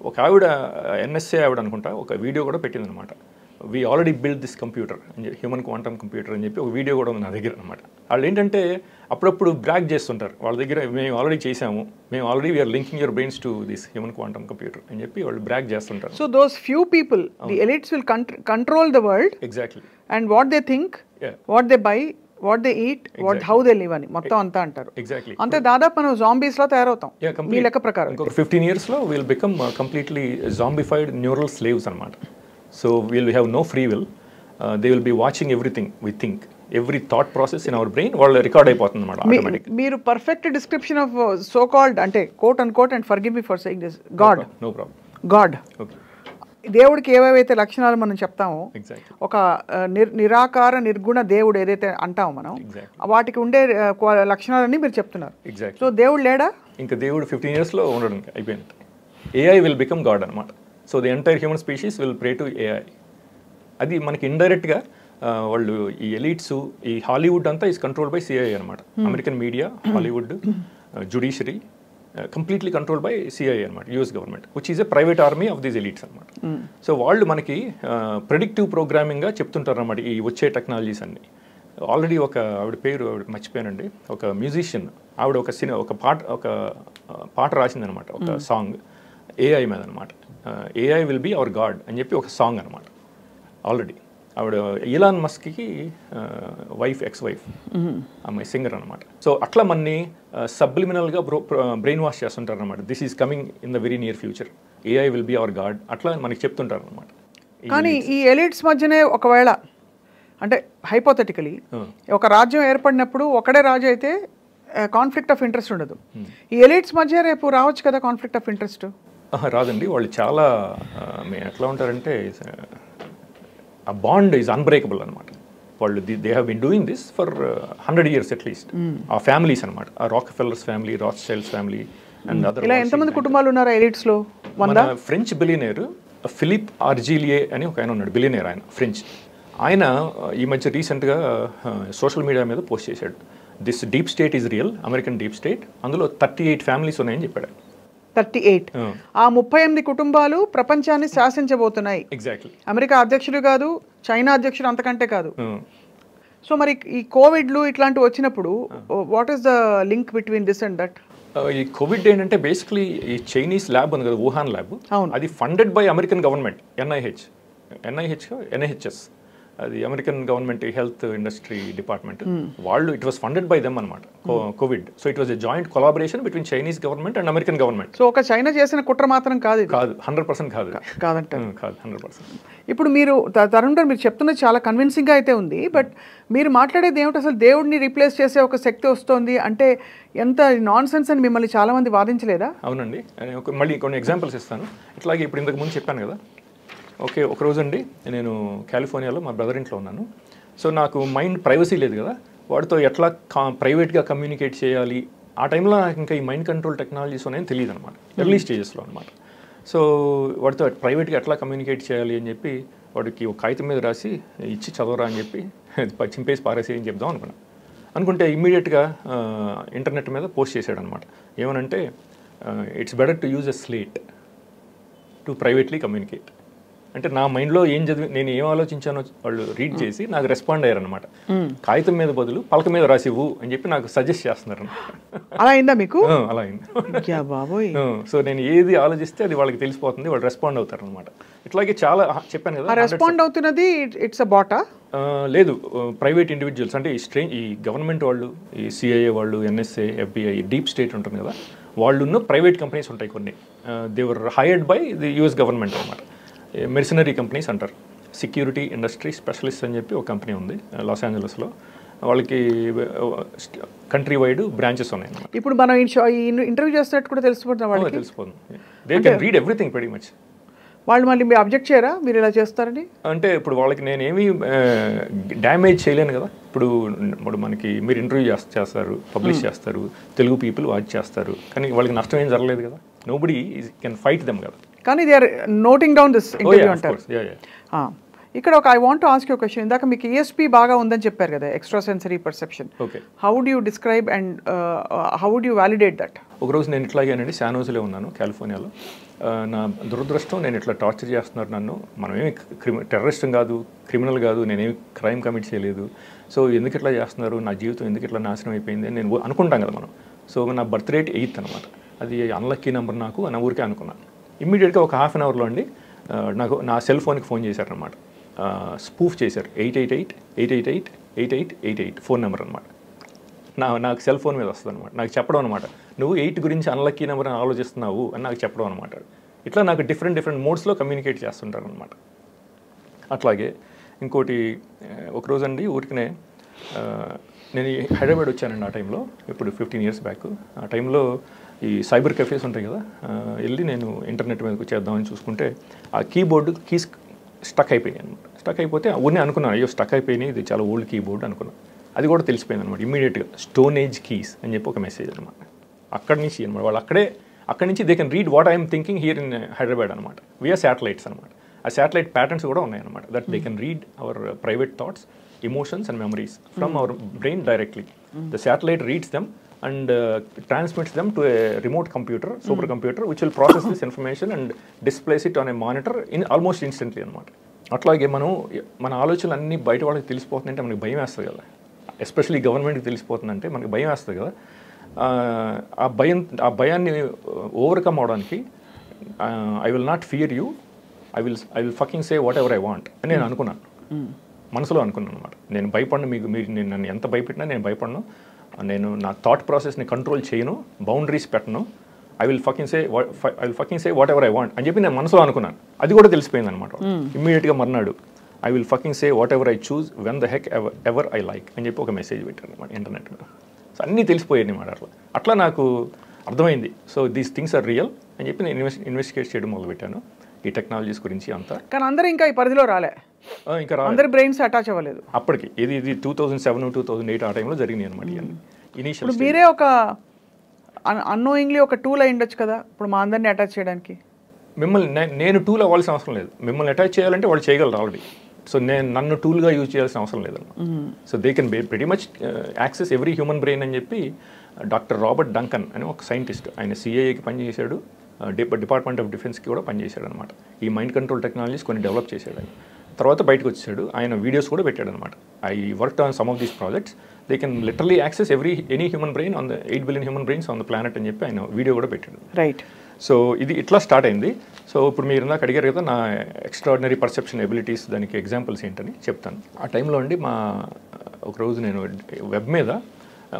ఒక ఆవిడ NSA ఆవిడ అనుకుంటా ఒక వీడియో కూడా పెట్టిందనమాట. We already build this computer అని చెప్పి, హ్యూమన్ క్వాంటమ్ కంప్యూటర్ అని చెప్పి ఒక వీడియో కూడా ఉంది నా దగ్గర అనమాట. వాళ్ళు ఏంటంటే అప్పుడప్పుడు బ్రాగ్ చేస్తుంటారు, వాళ్ళ దగ్గర మేము ఆల్రెడీ చేసాము, మేము already we are linking your brains to this human quantum computer అని చెప్పి వాళ్ళు బ్రాగ్ చేస్తుంటారు. So those few people, the elites will control the world. Exactly. And what they think, what they buy, what they eat, how they live అని మొత్తం అంతా అంటారు. Exactly. అంతే, దాదాపు మనం జాంబీస్ లో తయారవుతాం మీ లెక్క ప్రకారం. ఇంకొక 15 years లో will become completely zombified neural slaves అనమాట. So will have no free will. They will be watching everything we think, every thought process in our brain వాళ్ళు రికార్డ్ అయిపోతుంది అనమాట ఆటోమేటిక్. మీరు perfect description of so called అంటే quote and quote and forgive me for saying this God. No problem. God, దేవుడికి ఏవేవైతే లక్షణాలు మనం చెప్తామో, ఒక నిరాకార నిర్గుణ దేవుడు ఏదైతే అంటామో మనం, వాటికి ఉండే లక్షణాలన్నీ మీరు చెప్తున్నారు. సో దేవుడు లేడా? ఇంకా దేవుడు 15 years లో ఉండడం అయిపోయింది. AI విల్ బికమ్ గాడ్ అనమాట. So the entire human species will pray to AI. అది మనకి ఇండైరెక్ట్గా వాళ్ళు ఈ ఎలీట్స్, ఈ హాలీవుడ్ అంతా ఈజ్ కంట్రోల్ బై CIA అనమాట. American media, Hollywood, judiciary completely control by CIA అనమాట, US government, which is a private army of these elites అనమాట. సో వాళ్ళు మనకి ప్రెడిక్టివ్ ప్రోగ్రామింగ్గా చెప్తుంటారు అనమాట ఈ వచ్చే టెక్నాలజీస్ అన్ని. ఆల్రెడీ ఒక ఆవిడ పేరు మర్చిపోయానండి, ఒక మ్యూజిషియన్ ఆవిడ ఒక పాట రాసిందనమాట, ఒక సాంగ్ AI మీద అనమాట. AI will be our god అని చెప్పి ఒక సాంగ్ అనమాట. ఆల్రెడీ ఆవిడ ఈలాన్ మస్క్కి వైఫ్, ఎక్స్ వైఫ్, అమ్మాయి సింగర్ అనమాట. సో అట్లా మనని సబ్లిమినల్గా బ్రెయిన్ వాష్ చేస్తుంటారు అనమాట. This is coming in the very near future, AI will be our god, అట్లా మనకి చెప్తుంటారు అనమాట. కానీ ఈ ఎలిట్స్ మధ్యనే ఒకవేళ అంటే హైపోథెటికలీ ఒక రాజ్యం ఏర్పడినప్పుడు ఒకడే రాజు అయితే కాన్ఫ్లిక్ట్ ఆఫ్ ఇంట్రెస్ట్ ఉండదు. ఈ ఎలిట్స్ మధ్య రేపు రావచ్చు కదా కాన్ఫ్లిక్ట్ ఆఫ్ ఇంట్రెస్ట్? రాదండి. వాళ్ళు చాలా ఎట్లా ఉంటారంటే ఆ బాండ్ ఈజ్ అన్బ్రేకబుల్ అనమాట. వాళ్ళు they have been doing this for 100 years at least. ఆ ఫ్యామిలీస్ అనమాట, ఆ Rockefellers family, Rothschilds family and other. ఇలా ఎంతమంది కుటుంబాలు ఉన్నారు ఎలిట్స్ లో? మన ఫ్రెంచ్ బిలియనేర్ ఫిలిప్ ఆర్జిలియే అని ఒక ఆయన ఉన్నాడు, బిలియనేర్, ఆయన ఫ్రెంచ్. ఆయన ఈ మధ్య రీసెంట్గా సోషల్ మీడియా మీద పోస్ట్ చేశాడు, this deep state is real, American deep state, అందులో 38 ఫ్యామిలీస్ ఉన్నాయని చెప్పాడు. 38. ఆ 38 కుటుంబాలు ప్రపంచాన్ని శాసించబోతున్నాయి. ఎగ్జాక్ట్లీ. అమెరికా అధ్యక్షుడు కాదు, చైనా అధ్యక్షుడు అంతకంటే కాదు. సో మరి ఈ కోవిడ్లు ఇట్లాంటివి వచ్చినప్పుడు what is the link between this and that? ఈ కోవిడ్ ఏంటంటే బేసిక్లీ ఈ చైనీస్ ల్యాబ్ ఉంది కదా, వుహాన్ ల్యాబ్, అవును. అది funded by American government, NIHS, అది American government health industry department వాళ్ళు, it was funded by them అనమాట Covid. So it was a joint collaboration between Chinese government and American government. So ఒక China చేసిన కుట్ర మాత్రం కాదు ఇది. కాదు, 100% కాదు, కాదంట. కాదు 100%. ఇప్పుడు మీరు తరుణ్ గారు మీరు చెప్తున్నది చాలా కన్విన్సింగ్గా అయితే ఉంది. బట్ మీరు మాట్లాడేది ఏమిటి, అసలు దేవుడిని రీప్లేస్ చేసే ఒక శక్తి వస్తుంది అంటే ఎంత నాన్ సెన్స్ అని మిమ్మల్ని చాలామంది వాదించలేదా? అవునండి, మళ్ళీ కొన్ని ఎగ్జాంపుల్స్ ఇస్తాను. ఇట్లాగే ఇప్పుడు ఇంతకు ముందు చెప్పాను కదా, ఓకే, ఒక రోజు అండి నేను కాలిఫోర్నియాలో మా బ్రదర్ ఇంట్లో ఉన్నాను. సో నాకు మైండ్ ప్రైవసీ లేదు కదా, వాడితో ఎట్లా ప్రైవేట్గా కమ్యూనికేట్ చేయాలి, ఆ టైంలో నాకు ఇంకా ఈ మైండ్ కంట్రోల్ టెక్నాలజీస్ ఉన్నాయని తెలియదు అనమాట, ఎర్లీ స్టేజెస్లో అనమాట. సో వాడితో ప్రైవేట్గా ఎట్లా కమ్యూనికేట్ చేయాలి అని చెప్పి వాడికి ఒక కాగితం మీద రాసి ఇచ్చి చదవరా అని చెప్పి చింపేసి పారేసి అని చెప్దాం అనుకుంటే ఇమ్మీడియట్గా ఇంటర్నెట్ మీద పోస్ట్ చేశాడు అనమాట. ఏమనంటే it's better to use a slate to privately communicate. అంటే నా మైండ్లో నేను ఏం ఆలోచించానో వాళ్ళు రీడ్ చేసి నాకు రెస్పాండ్ అయ్యారనమాట. కాగితం మీద బదులు పలక మీద రాసివ్వు అని చెప్పి నాకు సజెస్ట్ చేస్తున్నారు. అలా అయిందా మీకు? అలా అయింది. సో నేను ఏది ఆలోచిస్తే అది వాళ్ళకి తెలిసిపోతుంది, వాళ్ళు రెస్పాండ్ అవుతారు అనమాట. ఇట్లాగే చాలా చెప్పాను కదా. రెస్పాండ్ అవుతున్నది ఇట్స్ అ బాటా? లేదు, ప్రైవేట్ ఇండివిజువల్స్, అంటే ఈ గవర్నమెంట్ వాళ్ళు, ఈ సిఐఏ వాళ్ళు, ఎన్ఎస్ఏ, ఎఫ్బిఐ, డీప్ స్టేట్ ఉంటుంది కదా, వాళ్ళున్న ప్రైవేట్ కంపెనీస్ ఉంటాయి కొన్ని, they are hired by the US government అనమాట. మెర్సనరీ కంపెనీస్ అంటారు, సెక్యూరిటీ ఇండస్ట్రీ స్పెషలిస్ట్ అని చెప్పి ఒక కంపెనీ ఉంది లాస్ ఏంజలస్లో. వాళ్ళకి కంట్రీ వైడ్ బ్రాంచెస్ ఉన్నాయి అన్నమాట. ఇప్పుడు మనం ఇంటర్వ్యూ చేస్తున్నట్టు కూడా తెలిసిపోతుంది వాళ్ళకి. తెలిసిపోతుంది, they can read everything very much. వాళ్ళు మళ్ళీ మీరు అబ్జెక్ట్ చేయరా మీరు ఇలా చేస్తారని? అంటే ఇప్పుడు వాళ్ళకి నేనేమి డ్యామేజ్ చేయలేను కదా. ఇప్పుడు మనకి మీరు ఇంటర్వ్యూ చేస్తారు, పబ్లిష్ చేస్తారు, తెలుగు పీపుల్ వాచ్ చేస్తారు, కానీ వాళ్ళకి నష్టం ఏం జరగలేదు కదా. నోబడీ కెన్ ఫైట్ దెమ్ కదా. కానీ they are noting down this interview అంటారు. ఇక్కడ ఒక I want to ask you question. ఇందాక మీకు ఈఎస్పీ బాగా ఉందని చెప్పారు కదా, extra sensory perception. Okay, how would you describe and how would you validate that? ఒకరోజు నేను ఇట్లాగేనండి శానోజ్లో ఉన్నాను, కాలిఫోర్నియాలో. నా దురదృష్టం, నేను ఇట్లా టార్చర్ చేస్తున్నారు నన్ను. మనమేమి టెర్రరిస్టం కాదు, క్రిమినల్ కాదు, నేనేమి క్రైమ్ కమిట్ చేయలేదు. సో ఎందుకు ఇట్లా చేస్తున్నారు, నా జీవితం ఎందుకు ఇట్లా నాశనం అయిపోయింది అని నేను అనుకుంటాం కదా మనం. సో నా బర్త్ రేట్ 8 అనమాట, అది అన్లక్కీ నెంబర్ నాకు అని ఊరికే అనుకున్నాను. ఇమ్మీడియట్గా ఒక హాఫ్ అన్ అవర్లో అండి నాకు నా సెల్ ఫోన్కి ఫోన్ చేశారనమాట. స్పూఫ్ చేశారు, 888 ఫోన్ నెంబర్ అనమాట. నాకు సెల్ ఫోన్ మీద వస్తుంది అనమాట. నాకు చెప్పడం అనమాట, నువ్వు 8 గురించి అన్లక్కీ నెంబర్ అని ఆలోచిస్తున్నావు అని నాకు చెప్పడం అనమాట. ఇట్లా నాకు డిఫరెంట్ మోడ్స్లో కమ్యూనికేట్ చేస్తుంటారు అనమాట. అట్లాగే ఇంకోటి, ఒకరోజు అండి ఊరికనే నేను హైదరాబాద్ వచ్చానండి ఆ టైంలో, ఇప్పుడు 15 years బ్యాక్. ఆ టైంలో ఈ సైబర్ కెఫేస్ ఉంటాయి కదా, వెళ్ళి నేను ఇంటర్నెట్ మీదకి చేద్దామని చూసుకుంటే ఆ కీస్ స్టక్ అయిపోయాయి అనమాట. స్టక్ అయిపోతే ఊరినే అనుకున్నాను, అయ్యో స్టక్ అయిపోయినాయి, ఇది చాలా ఓల్డ్ కీబోర్డ్ అనుకున్నాను. అది కూడా తెలిసిపోయింది అనమాట ఇమీడియట్గా. స్టోన్ ఏజ్ కీస్ అని చెప్పి ఒక మెసేజ్ అనమాట. అక్కడి నుంచి అనమాట వాళ్ళు అక్కడి నుంచి they can read what I'm thinking here in Hyderabad అనమాట, వియా శాటిలైట్స్ అనమాట. ఆ శాటిలైట్ ప్యాటర్న్స్ కూడా ఉన్నాయన్నమాట, that they can read our private thoughts, emotions and memories from our brain directly. The satellite reads them and transmits them to a remote computer, supercomputer, which will process this information and displays it on a monitor in almost instantly అనమాట. అట్లాగే మన ఆలోచనలు అన్నీ బయట వాళ్ళకి తెలిసిపోతుందంటే మనకి భయం వేస్తుంది కదా, ఎస్పెషల్లీ గవర్నమెంట్కి తెలిసిపోతుందంటే మనకి భయం వేస్తుంది కదా. ఆ భయాన్ని ఓవర్కమ్ అవడానికి I will not fear you, I will fucking say what ever I want అని నేను అనుకున్నాను, మనసులో అనుకున్నాను అనమాట. నేను భయపడను, మీరు నేను నన్ను ఎంత భయపెట్టినా నేను భయపడను, నేను నా థాట్ ప్రాసెస్ని కంట్రోల్ చేయను, బౌండరీస్ పెట్టను, I will fucking say what ever I want అని చెప్పి నేను మనసులో అనుకున్నాను. అది కూడా తెలిసిపోయింది అనమాట. ఇమ్మీడియట్గా మర్నాడు I will fucking say what ever I choose when the heck ever I like అని చెప్పి ఒక మెసేజ్ పెట్టాను అనమాట ఇంటర్నెట్ మీద. సో అన్నీ తెలిసిపోయాయి అనమాట. అట్లా నాకు అర్థమైంది, so these things are real అని చెప్పి నేను ఇన్వెస్టిగేట్ చేయడం మొదలుపెట్టాను ఈ టెక్నాలజీస్ గురించి అంతా. కానీ అందరూ ఇంకా ఈ పరిధిలో రాలే, ఇంకా అందరి బ్రెయిన్స్ అటాచ్ అవ్వలేదు అప్పటికి. ఇది 2007, 2008 ఆ టైంలో జరిగినాయి అనమాట. ఇనీషియల్ ఇప్పుడు మీరే ఒక అన్నోయింగ్లీ ఒక టూల్ అయి ఉండొచ్చు కదా ఇప్పుడు మా అందరినీ అటాచ్ చేయడానికి. నేను టూల్ అవ్వాల్సిన అవసరం లేదు, మిమ్మల్ని అటాచ్ చేయాలంటే వాళ్ళు చేయగలరు ఆల్రెడీ. సో నన్ను టూల్గా యూజ్ చేయాల్సిన అవసరం లేదన్నమాట. So they can very much access every human brain అని చెప్పి డాక్టర్ రాబర్ట్ డంకన్ అని ఒక సైంటిస్ట్, ఆయన సిఐఏకి పనిచేశాడు, డిపార్ట్మెంట్ ఆఫ్ డిఫెన్స్కి కూడా పనిచేశాడు అనమాట. ఈ మైండ్ కంట్రోల్ టెక్నాలజీస్ కొన్ని డెవలప్ చేశాడు ఆయన. తర్వాత బయటకు వచ్చాడు, ఆయన వీడియోస్ కూడా పెట్టాడు అనమాట. I work on some of these projects, they can literally access any human brain on the 8 billion human brains on the planet అని చెప్పి ఆయన వీడియో కూడా పెట్టాడు. రైట్. సో ఇది ఇట్లా స్టార్ట్ అయింది. సో ఇప్పుడు మీరు నాకు అడిగారు కదా నా ఎక్స్ట్రాడినరీ పర్సెప్షన్ ఎబిలిటీస్, దానికి ఎగ్జాంపుల్స్ ఏంటని చెప్తాను. ఆ టైంలో అండి ఒకరోజు నేను వెబ్ మీద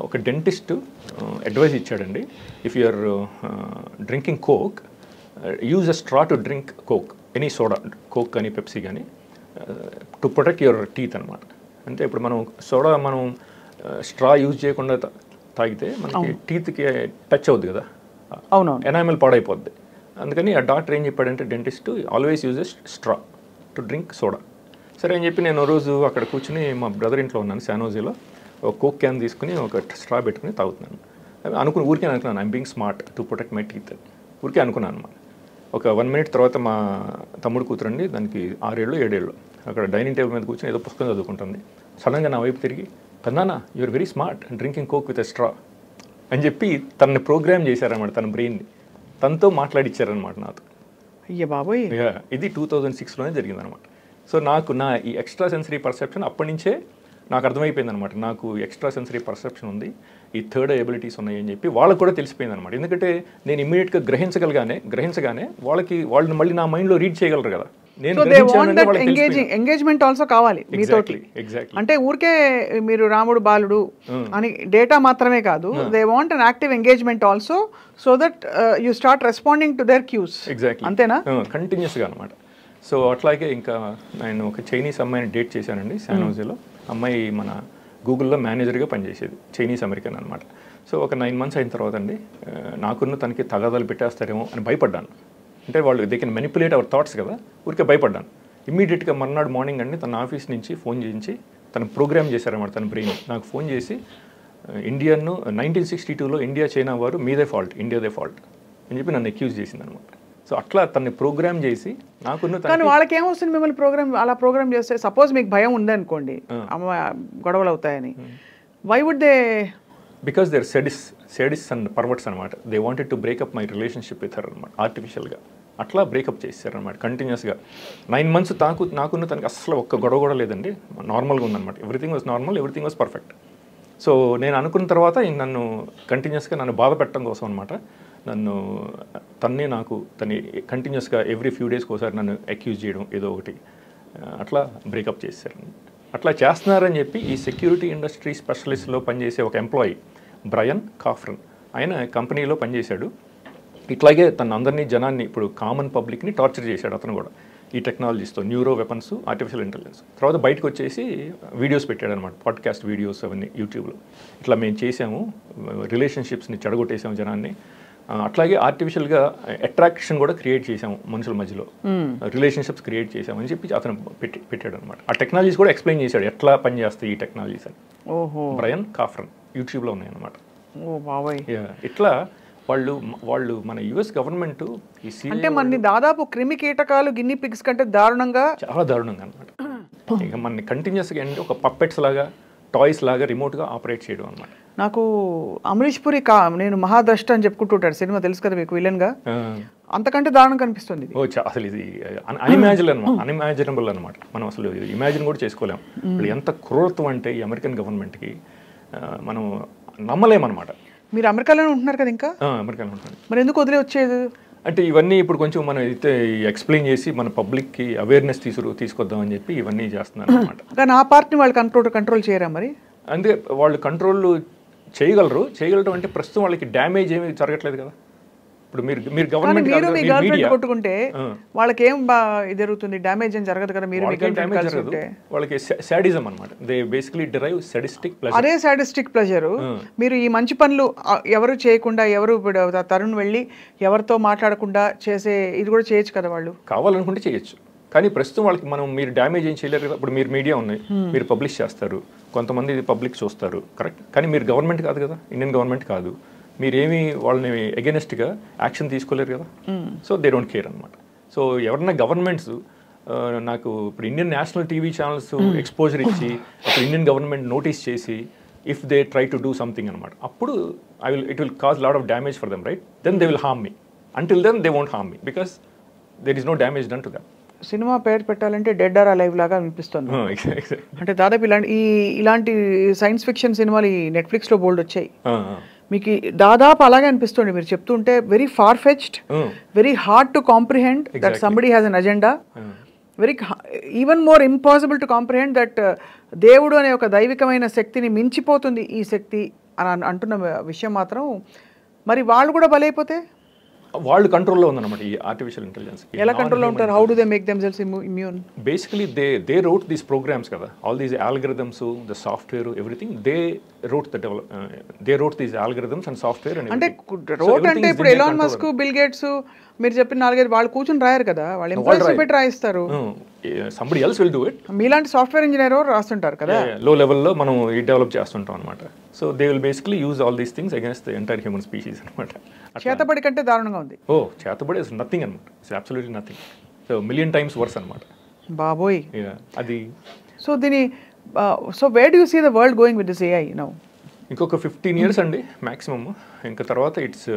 ఒక డెంటిస్ట్ అడ్వైస్ ఇచ్చాడండి. If you are drinking Coke, use a straw to drink Coke, any soda, Coke కానీ పెప్సీ కానీ, టు ప్రొటెక్ట్ యువర్ టీత్ అనమాట. అంటే ఇప్పుడు మనం సోడా స్ట్రా యూజ్ చేయకుండా తాగితే మనకి టీత్కి టచ్ అవుద్ది కదా, అవునవును, ఎనామిల్ పాడైపోద్ది. అందుకని ఆ డాక్టర్ ఏం చెప్పాడంటే dentist, always uses straw to drink soda. సరే అని చెప్పి నేను రోజు అక్కడ కూర్చుని మా బ్రదర్ ఇంట్లో ఉన్నాను శానోజీలో, ఒక కోక్ క్యాన్ తీసుకుని ఒక స్ట్రా పెట్టుకుని తాగుతున్నాను. ఊరికే అనుకున్నాను I'm being smart to protect my teeth అని ఊరికే అనుకున్నాను అనమాట. ఒక 1 minute తర్వాత మా తమ్ముడు కూతురండి, దానికి 6 ఏళ్ళు 7 ఏళ్ళు, అక్కడ డైనింగ్ టేబుల్ మీద కూర్చొని ఏదో పుస్తకం చదువుకుంటుంది. సడన్గా నా వైపు తిరిగి, పెద్దనా you are very smart drinking Coke with a straw అని చెప్పి తనని ప్రోగ్రామ్ చేశారనమాట, తన బ్రెయిన్ని తనతో మాట్లాడిచ్చారనమాట నాతో. అయ్యే బాబోయ్. ఇది 2006లోనే జరిగిందనమాట. సో నా ఈ ఎక్స్ట్రా సెన్సరీ పర్సెప్షన్ అప్పటి నుంచే నాకు అర్థమైపోయింది అనమాట. నాకు ఎక్స్ట్రా సెన్సరీ పర్సెప్షన్ ఉంది, ఈ థర్డ్ ఎబిలిటీస్ ఉన్నాయి అని చెప్పి వాళ్ళకు కూడా తెలిసిపోయింది అనమాట. ఎందుకంటే నేను ఇమ్మీడియట్గా గ్రహించగానే వాళ్ళని మళ్ళీ నా మైండ్లో రీడ్ చేయగలరు కదా. ఎంగేజ్మెంట్ ఆల్సో కావాలి మీతోటి. అంటే ఊరికే మీరు రాముడు బాలుడు అని డేటా మాత్రమే కాదు, they want an active engagement also, so that you start responding to their cues. Exactly, అంతేనా? కంటిన్యూస్గా అనమాట. సో అట్లాగే ఇంకా నేను ఒక చైనీస్ అమ్మాయిని డేట్ చేశానండి శానోజీలో. అమ్మాయి మన గూగుల్లో మేనేజర్గా పనిచేసేది, చైనీస్ అమెరికన్ అనమాట. సో ఒక 9 months అయిన తర్వాత అండి నాకున్న తనకి తగాదాలు పెట్టేస్తారేమో అని భయపడ్డాను. అంటే వాళ్ళు they can manipulate our thoughts కదా, ఊరికే భయపడ్డాను. ఇమ్మీడియట్గా మర్నాడు మార్నింగ్ అండి తన ఆఫీస్ నుంచి ఫోన్ చేయించి తను ప్రోగ్రామ్ చేశారన్నమాట. తన బ్రెయిన్ నాకు ఫోన్ చేసి, ఇండియాను 1962లో ఇండియా చైనా వారు మీదే ఫాల్ట్, ఇండియాదే ఫాల్ట్ అని చెప్పి నన్ను అక్యూజ్ చేసింది అనమాట. సో అట్లా తనని ప్రోగ్రామ్ చేసి నాకున్న. కానీ వాళ్ళకి ఏమొస్తుంది మిమ్మల్ని అలా ప్రోగ్రామ్ చేస్తే? సపోజ్ మీకు భయం ఉందనుకోండి గొడవలు అవుతాయని, why would they? Because they are sadists and perverts అనమాట. They wanted to break up my relationship with her అనమాట, ఆర్టిఫిషియల్గా అట్లా బ్రేకప్ చేశారనమాట కంటిన్యూస్గా. 9 months నాకున్న తనకి అసలు ఒక్క గొడవ కూడా లేదండి, నార్మల్గా ఉందన్నమాట. Everything was normal, everything was perfect. So నేను అనుకున్న తర్వాత నన్ను కంటిన్యూస్గా నన్ను బాధ పెట్టడం కోసం అనమాట, తన్ని కంటిన్యూస్గా ఎవ్రీ ఫ్యూ డేస్కి ఒకసారి నన్ను అక్యూజ్ చేయడం ఏదో ఒకటి, అట్లా బ్రేకప్ చేశారు. అట్లా చేస్తున్నారని చెప్పి ఈ సెక్యూరిటీ ఇండస్ట్రీ స్పెషలిస్ట్లో పనిచేసే ఒక ఎంప్లాయీ బ్రయన్ కాఫ్రన్, ఆయన కంపెనీలో పనిచేశాడు. ఇట్లాగే అందరినీ జనాన్ని ఇప్పుడు కామన్ పబ్లిక్ని టార్చర్ చేశాడు అతను కూడా ఈ టెక్నాలజీస్తో, న్యూరో వెపన్స్, ఆర్టిఫిషియల్ ఇంటెలిజెన్స్. తర్వాత బయటకు వచ్చేసి వీడియోస్ పెట్టాడు అనమాట, పాడ్కాస్ట్ వీడియోస్ అవన్నీ యూట్యూబ్లో. ఇట్లా మేము చేసాము, రిలేషన్షిప్స్ని చెడగొట్టేసాము జనాన్ని, అట్లాగే ఆర్టిఫిషియల్గా అట్రాక్షన్ కూడా క్రియేట్ చేసాము మనుషుల మధ్యలో, రిలేషన్షిప్స్ క్రియేట్ చేసాము అని చెప్పి అతను పెట్టాడు అనమాట. ఆ టెక్నాలజీస్ కూడా ఎక్స్ప్లెయిన్ చేశాడు ఎట్లా పనిచేస్తాయి ఈ టెక్నాలజీస్ అని. బ్రయన్ కాఫ్రన్ యూట్యూబ్లో ఉన్నాయన్నమాట. ఇట్లా వాళ్ళు మన యుఎస్ గవర్నమెంట్ అంటే మన దాదాపు క్రిమి కీటకాలు గిన్ని పిగ్స్ కంటే దారుణంగా, చాలా దారుణంగా అనమాట. ఇక మనని కంటిన్యూస్గా అంటే ఒక పప్పెట్స్ లాగా, టాయ్స్ లాగా రిమోట్గా ఆపరేట్ చేయడం అనమాట. నాకు అమరీష్ పురి నేను మహాద్రష్ట అని చెప్పుకుంటుంటాడు, సినిమా తెలుసు కదా మీకు, విలన్గా. అంతకంటే దారుణం కనిపిస్తుంది. అసలు ఇది అన్ఇమాజినబుల్ అనమాట. మనం అసలు ఇమాజిన్ కూడా చేసుకోలేము. ఎంత క్రూరత్వం అంటే ఈ అమెరికన్ గవర్నమెంట్కి మనం నమ్మలేమన్నమాట. మీరు అమెరికాలోనే ఉంటున్నారు కదా ఇంకా? అమెరికాలో ఉంటున్నాను. మరి ఎందుకు వదిలే వచ్చేది? అంటే ఇవన్నీ ఇప్పుడు కొంచెం మనం అయితే ఎక్స్ప్లెయిన్ చేసి మన పబ్లిక్కి అవేర్నెస్ తీసుకొద్దామని చెప్పి ఇవన్నీ చేస్తున్నాను అనమాట. కానీ ఆ పార్టీని వాళ్ళు కంట్రోల్ చేయరా మరి? అందుకే వాళ్ళు కంట్రోల్ చేయగలరు అంటే ప్రస్తుతం వాళ్ళకి డ్యామేజ్ ఏమీ జరగట్లేదు కదా. ఇప్పుడు మీరు గవర్నమెంట్ కొట్టుకుంటే వాళ్ళకి ఏం జరుగుతుంది? డ్యామేజ్ ఏం జరగదు కదా. మీరు వాళ్ళకి సాడిజం అన్నమాట. They basically derive sadistic pleasure. అదే సాడిస్టిక్ ప్లెజర్. మీరు ఈ మంచి పనులు ఎవరు చేయకుండా, ఎవరు తరుణ్ వెళ్ళి ఎవరితో మాట్లాడకుండా చేసే ఇది కూడా చేయొచ్చు కదా. వాళ్ళు కావాలనుకుంటే చేయొచ్చు, కానీ ప్రస్తుతం వాళ్ళకి మీరు డ్యామేజ్ ఏం చేయలేరు కదా. ఇప్పుడు మీరు మీడియా ఉన్నాయి, మీరు పబ్లిష్ చేస్తారు, కొంతమంది పబ్లిక్ చూస్తారు, కరెక్ట్. కానీ మీరు గవర్నమెంట్ కాదు కదా, ఇండియన్ గవర్నమెంట్ కాదు. మీరేమి వాళ్ళని అగెనెస్ట్గా యాక్షన్ తీసుకోలేరు కదా. సో దే డోంట్ కేర్ అనమాట. సో ఎవరన్నా గవర్నమెంట్స్ నాకు ఇప్పుడు Indian national TV channels exposure ఇచ్చి అప్పుడు ఇండియన్ గవర్నమెంట్ నోటీస్ చేసి if they try to do something అనమాట, అప్పుడు it will cause lot of damage for them, right. Then they will harm me. Until then they won't harm me because there is no damage done to them. Cinema పేరు పెట్టాలంటే dead or alive లాగా అనిపిస్తుంది. అంటే దాదాపు ఇలాంటి science fiction సినిమాలు ఈ నెట్ఫ్లిక్స్లో బోల్డ్ వచ్చాయి. మీకు దాదాపు అలాగే అనిపిస్తుంది మీరు చెప్తుంటే. Very far fetched, very hard to comprehend that somebody has an agenda, very even more impossible to comprehend that దేవుడు అనే ఒక దైవికమైన శక్తిని మించిపోతుంది ఈ శక్తి అని అంటున్న విషయం మాత్రం. మరి వాళ్ళు కూడా బలైపోతే వాళ్ళు కంట్రోల్లో ఉందన్నమాట ఈ ఆర్టిఫిషియల్ ఇంటెలిజెన్స్. ఎలా కంట్రోల్లో ఉంటారు? How do they make themselves immune? Basically they wrote these programs కదా, all these algorithms, the software, everything they wrote these algorithms and software. అంటే రోట్ అంటే ఇప్పుడు ఎలాన్ మస్క్, బిల్ గేట్స్ మీరు చెప్పిన 4-5 వాళ్ళు కూర్చొని రాయరు కదా, వాళ్ళు ఎంప్లాయీస్ పెట్టి రాయిస్తారు. Somebody else will do it. మీలాంటి సాఫ్ట్వేర్ ఇంజనీర్ రాస్తుంటారు కదా, లో లెవెల్లో మనం డెవలప్ చేస్తుంటాం అనమాట. So they will basically use all these things against the entire human species అనమాట. చేతబడి కంటే దారుణంగా ఉంది. చేతబడి ఇస్ నథింగ్ అనమాట, it's absolutely nothing. So million times worse అనమాట బాబోయ్ అది. So where do you see the world going with this AI now? ఇంకొక 15 years అండి మ్యాక్సిమమ్. ఇంకా తర్వాత ఇట్స్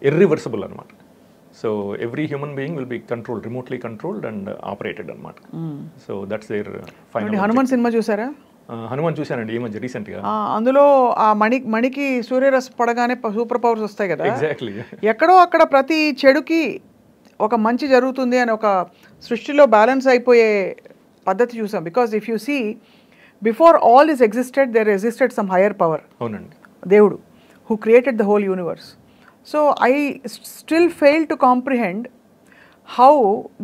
ఇర్రివర్సిబుల్ అనమాట. So every human being will be controlled, remotely controlled and operated అనమాట. So that's their final. Hanuman cinema చూసారా? హనుమాన్ చూశానండి ఈ మధ్య రీసెంట్గా. అందులో ఆ మణికి సూర్యరస్ పడగానే సూపర్ పవర్స్ వస్తాయి కదా. ఎగ్జాక్ట్లీ. ఎక్కడో అక్కడ ప్రతి చెడుకి ఒక మంచి జరుగుతుంది అని ఒక సృష్టిలో బ్యాలెన్స్ అయిపోయే పద్ధతి చూసాం. Because if you see before all this existed there existed some higher power. అవునండి. దేవుడు who created the whole universe. So I still fail to comprehend how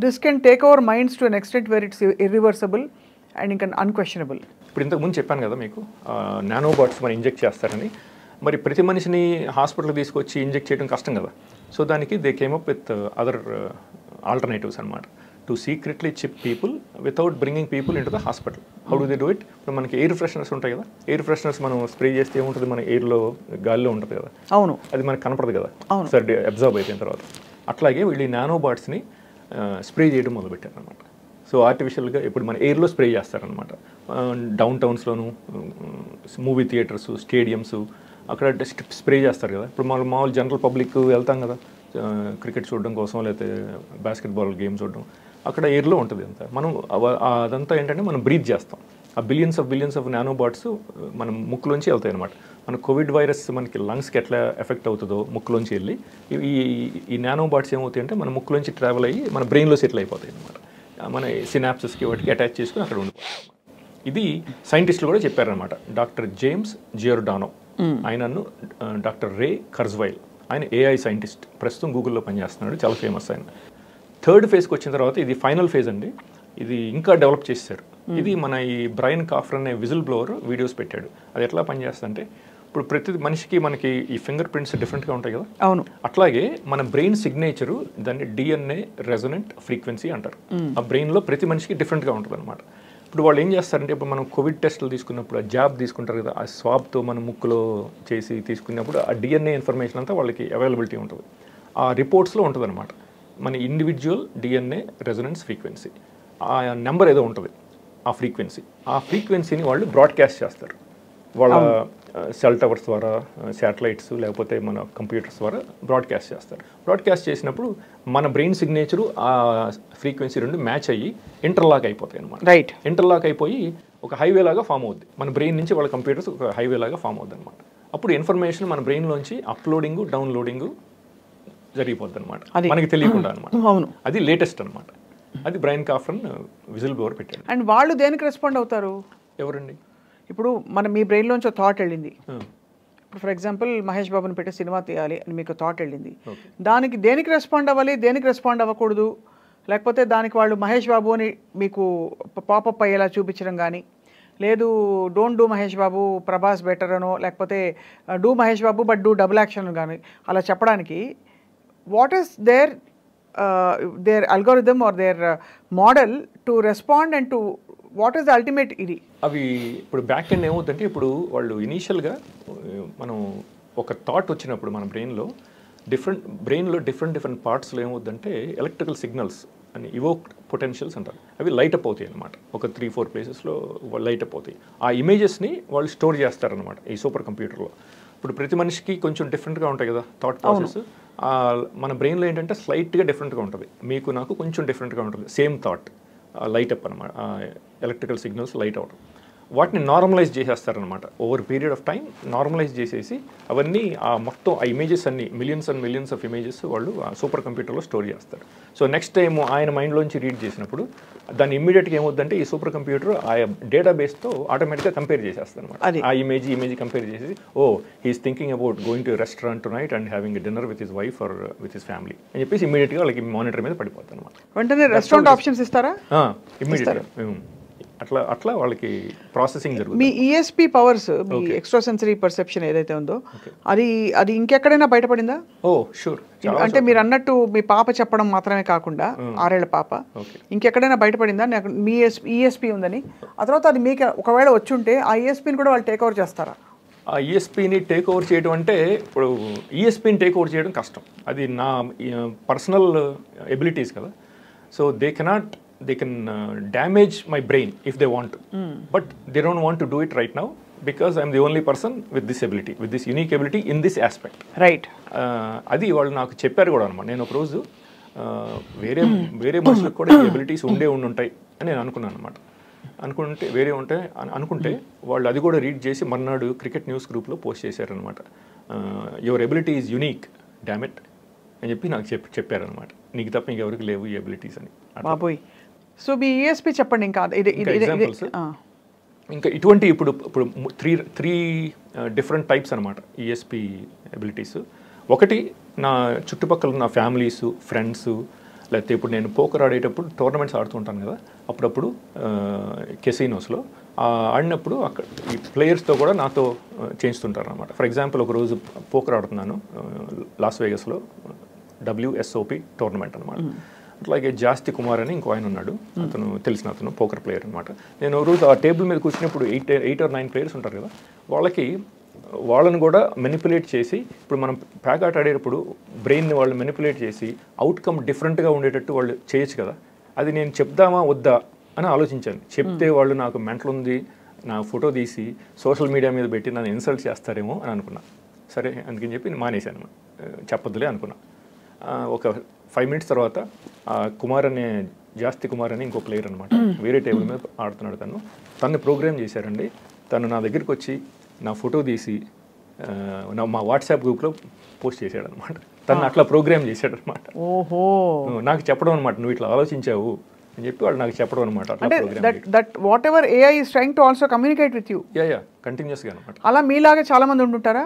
this can take our minds to an extent where it's irreversible and ఇంకా unquestionable. ఇప్పుడు ఇంతకుముందు చెప్పాను కదా మీకు, nano bots మనం inject చేస్తారని. మరి ప్రతి మనిషిని హాస్పిటల్కి తీసుకొచ్చి ఇంజెక్ట్ చేయడం కష్టం కదా. సో దానికి they came up with other alternatives అనమాట. To secretly chip people without bringing people in to the hospital. How do they do it? ఇప్పుడు మనకి ఎయిర్ ఫ్రెషనర్స్ ఉంటాయి కదా, ఎయిర్ ఫ్రెషనర్స్ మనం స్ప్రే చేస్తే ఏముంటుంది, మన ఎయిర్లో గాలిలో ఉంటుంది కదా. అవును. అది మనకు కనపడదు కదా సరే అబ్జర్వ్ అయిపోయిన తర్వాత. అట్లాగే వీళ్ళు ఈ నానో బాట్స్ని స్ప్రే చేయడం మొదలుపెట్టారు అనమాట. సో ఆర్టిఫిషియల్గా ఇప్పుడు మన ఎయిర్లో స్ప్రే చేస్తారనమాట. డౌన్ టౌన్స్లోను, మూవీ థియేటర్స్, స్టేడియమ్స్ అక్కడ స్ప్రే చేస్తారు కదా. ఇప్పుడు మనం మామూలు జనరల్ పబ్లిక్ వెళ్తాం కదా క్రికెట్ చూడడం కోసం, లేకపోతే బాస్కెట్బాల్ గేమ్ చూడడం, అక్కడ ఎయిర్లో ఉంటుంది అంతా. మనం అదంతా ఏంటంటే మనం బ్రీత్ చేస్తాం. ఆ బిలియన్స్ ఆఫ్ నానో బాట్స్ మనం ముక్కులోంచి వెళ్తాయి అనమాట. మన కోవిడ్ వైరస్ మనకి లంగ్స్కి ఎట్లా ఎఫెక్ట్ అవుతుందో ముక్కులోంచి వెళ్ళి, ఈ నానో బాట్స్ ఏమవుతాయి అంటే మన ముక్కులోంచి ట్రావెల్ అయ్యి మన బ్రెయిన్లో సెటిల్ అయిపోతాయి అనమాట. మన సినాప్సెస్కి వాటికి అటాచ్ చేసుకుని అక్కడ ఉండిపోతాం. ఇది సైంటిస్టులు కూడా చెప్పారనమాట. డాక్టర్ జేమ్స్ జియోర్డానో, ఆయనను డాక్టర్ రే కర్జ్వైల్, ఆయన ఏఐ సైంటిస్ట్, ప్రస్తుతం గూగుల్లో పనిచేస్తున్నాడు, చాలా ఫేమస్ ఆయన. 3rd ఫేజ్కి వచ్చిన తర్వాత ఇది ఫైనల్ ఫేజ్ అండి. ఇది ఇంకా డెవలప్ చేశారు. ఇది మన ఈ బ్రైన్ కాఫర్ అనే విజిల్ బ్లోవర్ వీడియోస్ పెట్టాడు. అది ఎట్లా పనిచేస్తుందంటే, ఇప్పుడు ప్రతి మనిషికి మనకి ఈ ఫింగర్ ప్రింట్స్ డిఫరెంట్గా ఉంటాయి కదా. అవును. అట్లాగే మన బ్రెయిన్ సిగ్నేచరు దాన్ని డిఎన్ఏ రెజొనెంట్ ఫ్రీక్వెన్సీ అంటారు. ఆ బ్రెయిన్లో ప్రతి మనిషికి డిఫరెంట్గా ఉంటుంది అనమాట. ఇప్పుడు వాళ్ళు ఏం చేస్తారంటే, ఇప్పుడు మనం కోవిడ్ టెస్టులు తీసుకున్నప్పుడు ఆ జాబ్ తీసుకుంటారు కదా, ఆ స్వాబ్తో మన ముక్కులో చేసి తీసుకున్నప్పుడు ఆ డిఎన్ఏ ఇన్ఫర్మేషన్ అంతా వాళ్ళకి అవైలబిలిటీ ఉంటుంది. ఆ రిపోర్ట్స్లో ఉంటుంది అనమాట మన ఇండివిజువల్ డిఎన్ఏ రెజొనెన్స్ ఫ్రీక్వెన్సీ. ఆ నెంబర్ ఏదో ఉంటుంది, ఆ ఫ్రీక్వెన్సీని వాళ్ళు బ్రాడ్కాస్ట్ చేస్తారు వాళ్ళ సెల్ టవర్స్ ద్వారా, శాటిలైట్స్, లేకపోతే మన కంప్యూటర్స్ ద్వారా బ్రాడ్కాస్ట్ చేస్తారు. బ్రాడ్కాస్ట్ చేసినప్పుడు మన బ్రెయిన్ సిగ్నేచరు ఆ ఫ్రీక్వెన్సీ రెండు మ్యాచ్ అయ్యి ఇంటర్లాక్ అయిపోతాయి అనమాట. రైట్. ఇంటర్లాక్ అయిపోయి ఒక హైవే లాగా ఫామ్ అవుద్ది. మన బ్రెయిన్ నుంచి వాళ్ళ కంప్యూటర్స్ ఒక హైవే లాగా ఫామ్ అవుద్ది అనమాట. అప్పుడు ఇన్ఫర్మేషన్ మన బ్రెయిన్లోంచి అప్లోడింగ్, డౌన్లోడింగ్ జరిగిపోద్ది అనమాట, మనకి తెలియకుండా అనమాట. అవును. అది లేటెస్ట్ అనమాట. అది బ్రైన్ కాఫర్ విజిల్ బ్లోవర్ పెట్టాడు. అండ్ వాళ్ళు దేనికి రెస్పాండ్ అవుతారు? ఎవరండి? ఇప్పుడు మీ బ్రెయిన్లోంచి థాట్ వెళ్ళింది. ఇప్పుడు ఫర్ ఎగ్జాంపుల్ మహేష్ బాబుని పెట్టి సినిమా తీయాలి అని మీకు థాట్ వెళ్ళింది. దానికి దేనికి రెస్పాండ్ అవ్వాలి, దేనికి రెస్పాండ్ అవ్వకూడదు, లేకపోతే దానికి వాళ్ళు మహేష్ బాబు అని మీకు పాపప్ అయ్యేలా చూపించడం కానీ, లేదు don't do Mahesh Babu, Prabhas better అనో, లేకపోతే do Mahesh Babu but do double action కానీ అలా చెప్పడానికి what is their algorithm or their model to respond and to what is the ultimate ఇది? అవి ఇప్పుడు బ్యాక్ ఎండ్ ఏమవుతుందంటే, ఇప్పుడు వాళ్ళు ఇనీషియల్గా మనం ఒక థాట్ వచ్చినప్పుడు మన బ్రెయిన్లో డిఫరెంట్ పార్ట్స్లో ఏమవుతుందంటే ఎలక్ట్రికల్ సిగ్నల్స్ అని ఇవోక్ పొటెన్షియల్స్ అంటారు. అవి లైట్ అప్ అవుతాయి అనమాట. ఒక 3-4 ప్లేసెస్లో లైట్ అప్ అవుతాయి. ఆ ఇమేజెస్ని వాళ్ళు స్టోర్ చేస్తారనమాట ఈ సూపర్ కంప్యూటర్లో. ఇప్పుడు ప్రతి మనిషికి కొంచెం డిఫరెంట్గా ఉంటాయి కదా థాట్ ప్రాసెస్. మన బ్రెయిన్లో ఏంటంటే స్లైట్గా డిఫరెంట్గా ఉంటుంది, మీకు నాకు కొంచెం డిఫరెంట్గా ఉంటుంది, సేమ్ థాట్ లైట్ అప్ అనమాట, ఎలక్ట్రికల్ సిగ్నల్స్ లైట్ అవడం, వాటిని నార్మలైజ్ చేసేస్తారనమాట. Over period of time normalise చేసేసి అవన్నీ మొత్తం ఆ ఇమేజెస్ అన్ని millions and millions of images వాళ్ళు సూపర్ కంప్యూటర్లో స్టోర్ చేస్తారు. సో నెక్స్ట్ టైం ఆయన మైండ్లోంచి రీడ్ చేసినప్పుడు దాన్ని ఇమ్మీడియట్గా ఏమవుతుందంటే ఈ సూపర్ కంప్యూటర్ ఆ డేటాబేస్తో ఆటోమేటిక్గా కంపేర్ చేసేస్తారు అనమాట. ఆ ఇమేజ్ కంపేర్ చేసి, oh he's thinking about going to restaurant tonight and having dinner with his wife or with his family అని చెప్పేసి ఇమ్మీడియట్గా వాళ్ళకి మానిటర్ మీద పడిపోతుంది అనమాట. వెంటనే రెస్టారెంట్ ఆప్షన్స్ ఇస్తారా? ఇమ్మీడియట్గా అట్లా వాళ్ళకి ప్రాసెసింగ్ జరుగుతుంది. మీ ఈఎస్పీ పవర్స్, మీ ఎక్స్ట్రా సెన్సరీ పర్సెప్షన్ ఏదైతే ఉందో అది ఇంకెక్కడైనా బయటపడిందా? ఓ షూర్. అంటే మీరు అన్నట్టు మీ పాప చెప్పడం మాత్రమే కాకుండా 6 ఏళ్ల పాప ఇంకెక్కడైనా బయటపడిందా నాకు మీ ఈఎస్పీ ఉందని? ఆ తర్వాత అది మీకు ఒకవేళ వచ్చుంటే ఆ ఈఎస్పీని కూడా వాళ్ళు టేక్ ఓవర్ చేస్తారా? ఆ ఈఎస్పీని టేక్ ఓవర్ చేయడం అంటే, ఇప్పుడు ఈఎస్పీని టేక్ ఓవర్ చేయడం కష్టం, అది నా పర్సనల్ ఎబిలిటీస్ కదా. So they can damage my brain if they want to, but they don't want to do it right now because I'm the only person with this ability, with this unique ability in this aspect. Right. అది వాళ్ళు నాకు చెప్పారు కూడా అనమాట. నేను ఒకరోజు వేరే మనుషులకు కూడా ఈ ఎబిలిటీస్ ఉంటాయి అని నేను అనుకున్నాను అనమాట. అనుకుంటే వాళ్ళు అది కూడా రీడ్ చేసి మర్నాడు క్రికెట్ న్యూస్ గ్రూప్లో పోస్ట్ చేశారనమాట. Your ability is unique damn it అని చెప్పి నాకు చెప్పారనమాట. నీకు తప్ప ఇంకెవరికి లేవు ఈ ఎబిలిటీస్ అని. బాబోయ్. సో మీ ఈఎస్పీ చెప్పండి. ఇంకా ఎగ్జాంపుల్స్ ఇంకా ఇటువంటి ఇప్పుడు త్రీ డిఫరెంట్ టైప్స్ అనమాట ఈఎస్పీ ఎబిలిటీస్. ఒకటి, నా చుట్టుపక్కల ఉన్న ఫ్యామిలీస్, ఫ్రెండ్స్, లేకపోతే ఇప్పుడు నేను పోకర్ ఆడేటప్పుడు టోర్నమెంట్స్ ఆడుతుంటాను కదా, అప్పుడప్పుడు కెసినోస్లో ఆడినప్పుడు అక్కడ ఈ ప్లేయర్స్తో కూడా నాతో చేయిస్తుంటారు అనమాట. ఫర్ ఎగ్జాంపుల్ ఒకరోజు పోకర్ ఆడుతున్నాను లాస్ వేగస్లో, WSOP టోర్నమెంట్ అనమాట. అట్లాగే జాస్తి కుమార్ అని ఇంకో ఆయన ఉన్నాడు, అతను తెలిసిన అతను పోకర్ ప్లేయర్ అనమాట. నేను రోజు ఆ టేబుల్ మీద కూర్చున్నప్పుడు 8 or 9 ప్లేయర్స్ ఉంటారు కదా, వాళ్ళని కూడా మెనిపులేట్ చేసి, ఇప్పుడు మనం ప్యాక్ ఆట ఆడేటప్పుడు బ్రెయిన్ని వాళ్ళు మెనిపులేట్ చేసి అవుట్కమ్ డిఫరెంట్గా ఉండేటట్టు వాళ్ళు చేయొచ్చు కదా. అది నేను చెప్దామా వద్దా అని ఆలోచించాను. చెప్తే వాళ్ళు నాకు మెంటల్ ఉంది, నా ఫోటో తీసి సోషల్ మీడియా మీద పెట్టి నన్ను ఇన్సల్ట్ చేస్తారేమో అని అనుకున్నా. సరే అందుకని చెప్పి మానేశాను, చెప్పొద్దులే అనుకున్నా. ఒక 5 minutes తర్వాత జాస్తి కుమార్ అని ఇంకో ప్లేయర్ అనమాట, వేరే టేబుల్ మీద ఆడుతున్నాడు. తను ప్రోగ్రామ్ చేశారండి. తను నా దగ్గరికి వచ్చి నా ఫోటో తీసి మా వాట్సాప్ గ్రూప్లో పోస్ట్ చేశాడు అనమాట. తను అట్లా ప్రోగ్రామ్ చేశాడు అనమాట. ఓహో, నాకు చెప్పడం అనమాట, నువ్వు ఇట్లా ఆలోచించావు అని చెప్పి వాళ్ళు నాకు చెప్పడం అనమాట. That what ever AI is trying to also communicate with you. కంటిన్యూస్గా అనమాట. అలా మీలాగా చాలా మంది ఉంటుంటారా?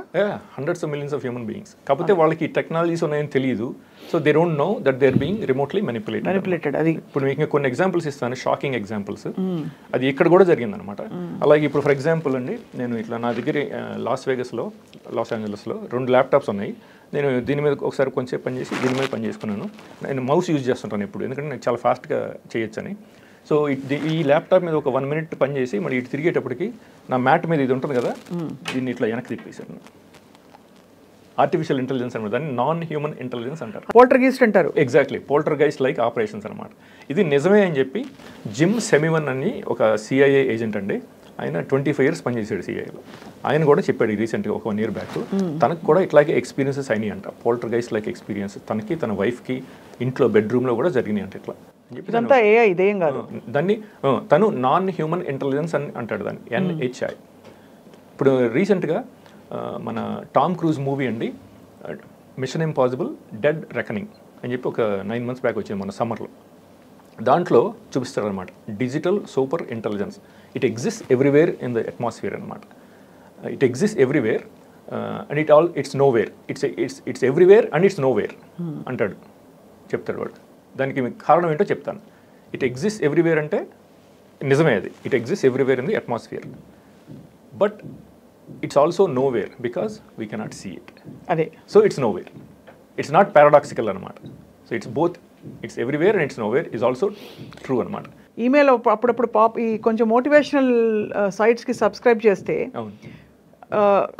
Hundreds of millions of human beings. కాకపోతే వాళ్ళకి టెక్నాలజీస్ ఉన్నాయని తెలియదు. So they don't know that they are being remotely manipulated. అది ఇప్పుడు మీకు కొన్ని ఎగ్జాంపుల్స్ ఇస్తాను, షాకింగ్ ఎగ్జాంపుల్స్. అది ఇక్కడ కూడా జరిగిందనమాట. అలాగే ఇప్పుడు ఫర్ ఎగ్జాంపుల్ అండి, నేను ఇట్లా నా దగ్గర లాస్ ఏంజలస్లో 2 ల్యాప్టాప్స్ ఉన్నాయి. నేను దీని మీద ఒకసారి కొంచెం పనిచేసి దీని మీద పని చేసుకున్నాను. నేను మౌస్ యూజ్ చేస్తుంటాను ఇప్పుడు, ఎందుకంటే నాకు చాలా ఫాస్ట్గా చేయొచ్చని. సో ఈ ల్యాప్టాప్ మీద ఒక 1 minute పని చేసి మళ్ళీ ఇటు తిరిగేటప్పటికి నా మ్యాట్ మీద ఇది ఉంటుంది కదా, దీన్ని ఇట్లా వెనక్కి తిప్పేశాను. ఆర్టిఫిషియల్ ఇంటెలిజెన్స్ అనమాట, దాన్ని నాన్ హ్యూమన్ ఇంటెలిజెన్స్ అంటారు. పోల్టర్గైస్ట్ అంటారు. ఎగ్జాక్ట్లీ, పోల్టర్గైస్ట్ లైక్ ఆపరేషన్స్ అనమాట. ఇది నిజమే అని చెప్పి జిమ్ సెమివన్ అని ఒక CIA ఏజెంట్ అండి, ఆయన 25 years పనిచేసాడు CIAలో. ఆయన కూడా చెప్పాడు రీసెంట్గా ఒక 1 year బ్యాక్, తనకు కూడా ఇట్లాగే ఎక్స్పీరియన్సెస్ అయినాయి అంట, పోల్టర్గైస్ట్ లైక్ ఎక్స్పీరియన్స్ తనకి, తన వైఫ్కి ఇంట్లో బెడ్రూమ్లో కూడా జరిగినాయి అంట. ఇట్లా ఇదంతా AI, ఇదేం కాదు. దాన్ని తను నాన్ హ్యూమన్ ఇంటెలిజెన్స్ అని అంటాడు, దాన్ని NHI. ఇప్పుడు రీసెంట్గా మన టామ్ క్రూజ్ మూవీ అండి, మిషన్ ఇంపాసిబుల్ డెడ్ రెకనింగ్ అని చెప్పి ఒక 9 months బ్యాక్ వచ్చింది మన సమ్మర్లో. దాంట్లో చూపిస్తారు అనమాట, digital super intelligence. It exist everywhere in the atmosphere అనమాట. It exist everywhere and it's nowhere. It's everywhere and it's nowhere అంటాడు, చెప్తాడు వాడు. దానికి మీకు కారణం ఏంటో చెప్తాను. ఇట్ ఎగ్జిస్ట్ ఎవ్రీవేర్ అంటే నిజమే, అది it exist everywhere in the atmosphere, but it's also nowhere because we cannot see it. అదే, so it's nowhere, it's not paradoxical అనమాట. So it's both, it's everywhere and it's nowhere is also true అనమాట. Email అప్పుడప్పుడు ఈ కొంచెం motivational సైట్స్కి subscribe చేస్తే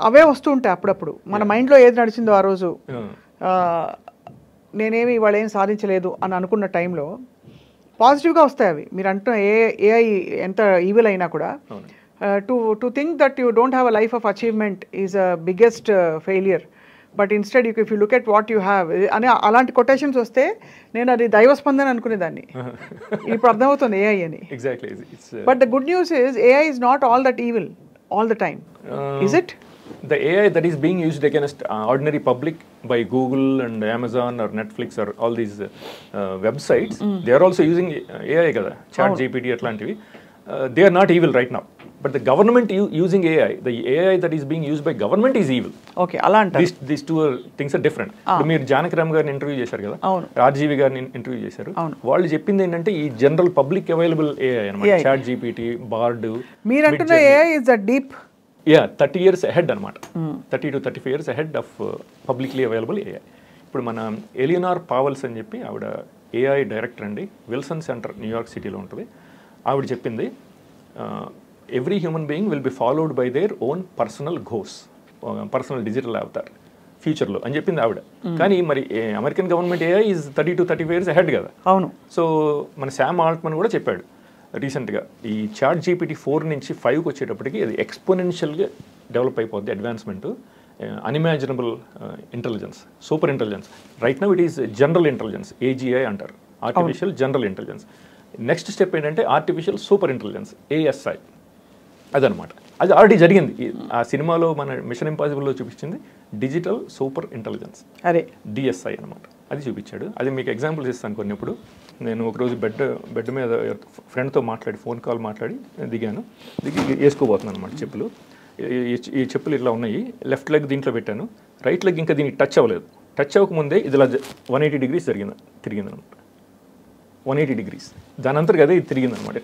అవే వస్తూ ఉంటాయి అప్పుడప్పుడు. మన మైండ్లో ఏది నడిచిందో ఆ రోజు, నేనేమి ఇవాళ ఏం సాధించలేదు అని అనుకున్న టైంలో పాజిటివ్గా వస్తాయి అవి. మీరు అంటున్న AI ఎంత ఈవిల్ అయినా కూడా, to think that you don't have a life of achievement is a biggest failure. But instead if you look at what you have అని అలాంటి కొటేషన్స్ వస్తే నేను అది దైవస్పందన అనుకునేదాన్ని. ఇప్పుడు అర్థమవుతుంది ఏఐ అని. Exactly. But the good news is AI is not all that evil all the time. Is it? The AI that is being used against ordinary public by Google and Amazon or Netflix or all these websites, they are also using AI kada, ChatGPT atlantivi. They are not evil right now. But the government using AI, the AI that is being used by government is evil. Okay, ala antaru. These two things are different. మీరు జానకిరామ్ గారిని interview చేశారు కదా, రాజీవి గారిని interview చేశారు. వాళ్ళు చెప్పింది ఏంటంటే ఈ జనరల్ పబ్లిక్ అవైలబుల్ AI అన్నమాట. ChatGPT, Bard. మీరు అంటున్న AI is a deep 30 years ahead అనమాట. 30 to 35 years ahead of publicly available AI. ఇప్పుడు మన ఎలియనార్ పావల్స్ అని చెప్పి ఆవిడ AI డైరెక్టర్ అండి, విల్సన్ సెంటర్ న్యూయార్క్ సిటీలో ఉంటుంది. ఆవిడ చెప్పింది every human being will be followed by their own personal ఘోస్, personal digital Avatar ఫ్యూచర్లో అని చెప్పింది ఆవిడ. కానీ మరి American government AI is 30 to 35 years ahead కదా. అవును. సో మన శామ్ ఆల్ట్మన్ కూడా చెప్పాడు రీసెంట్గా, ఈ ChatGPT 4 నుంచి 5కి వచ్చేటప్పటికి అది ఎక్స్పోనెన్షియల్గా డెవలప్ అయిపోద్ది, advancement, unimaginable intelligence, super intelligence. Right now it is general intelligence, AGI అంటారు, artificial general intelligence. Next step ఏంటంటే ఆర్టిఫిషియల్ సూపర్ ఇంటెలిజెన్స్, ASI. అదనమాట. అది ఆల్రెడీ జరిగింది. ఆ సినిమాలో మన మిషన్ ఇంపాసిబుల్లో చూపించింది డిజిటల్ సూపర్ ఇంటెలిజెన్స్, అదే DSI అనమాట. అది చూపించాడు. అది మీకు ఎగ్జాంపుల్స్ ఇస్తాను కొన్ని. ఇప్పుడు నేను ఒకరోజు బెడ్ మీద ఫ్రెండ్తో మాట్లాడి, ఫోన్ కాల్ మాట్లాడి దిగి వేసుకోబోతున్నాను అనమాట చెప్పులు. ఈ చెప్పులు ఇట్లా ఉన్నాయి, లెఫ్ట్ లెగ్ దీంట్లో పెట్టాను, రైట్ లెగ్ ఇంకా దీనికి టచ్ అవ్వలేదు. టచ్ అవ్వకముందే ఇది ఇలా 180 degrees తిరిగిందనమాట. 180 degrees. దాని అంతర్గా అదే ఇది తిరిగిందనమాట.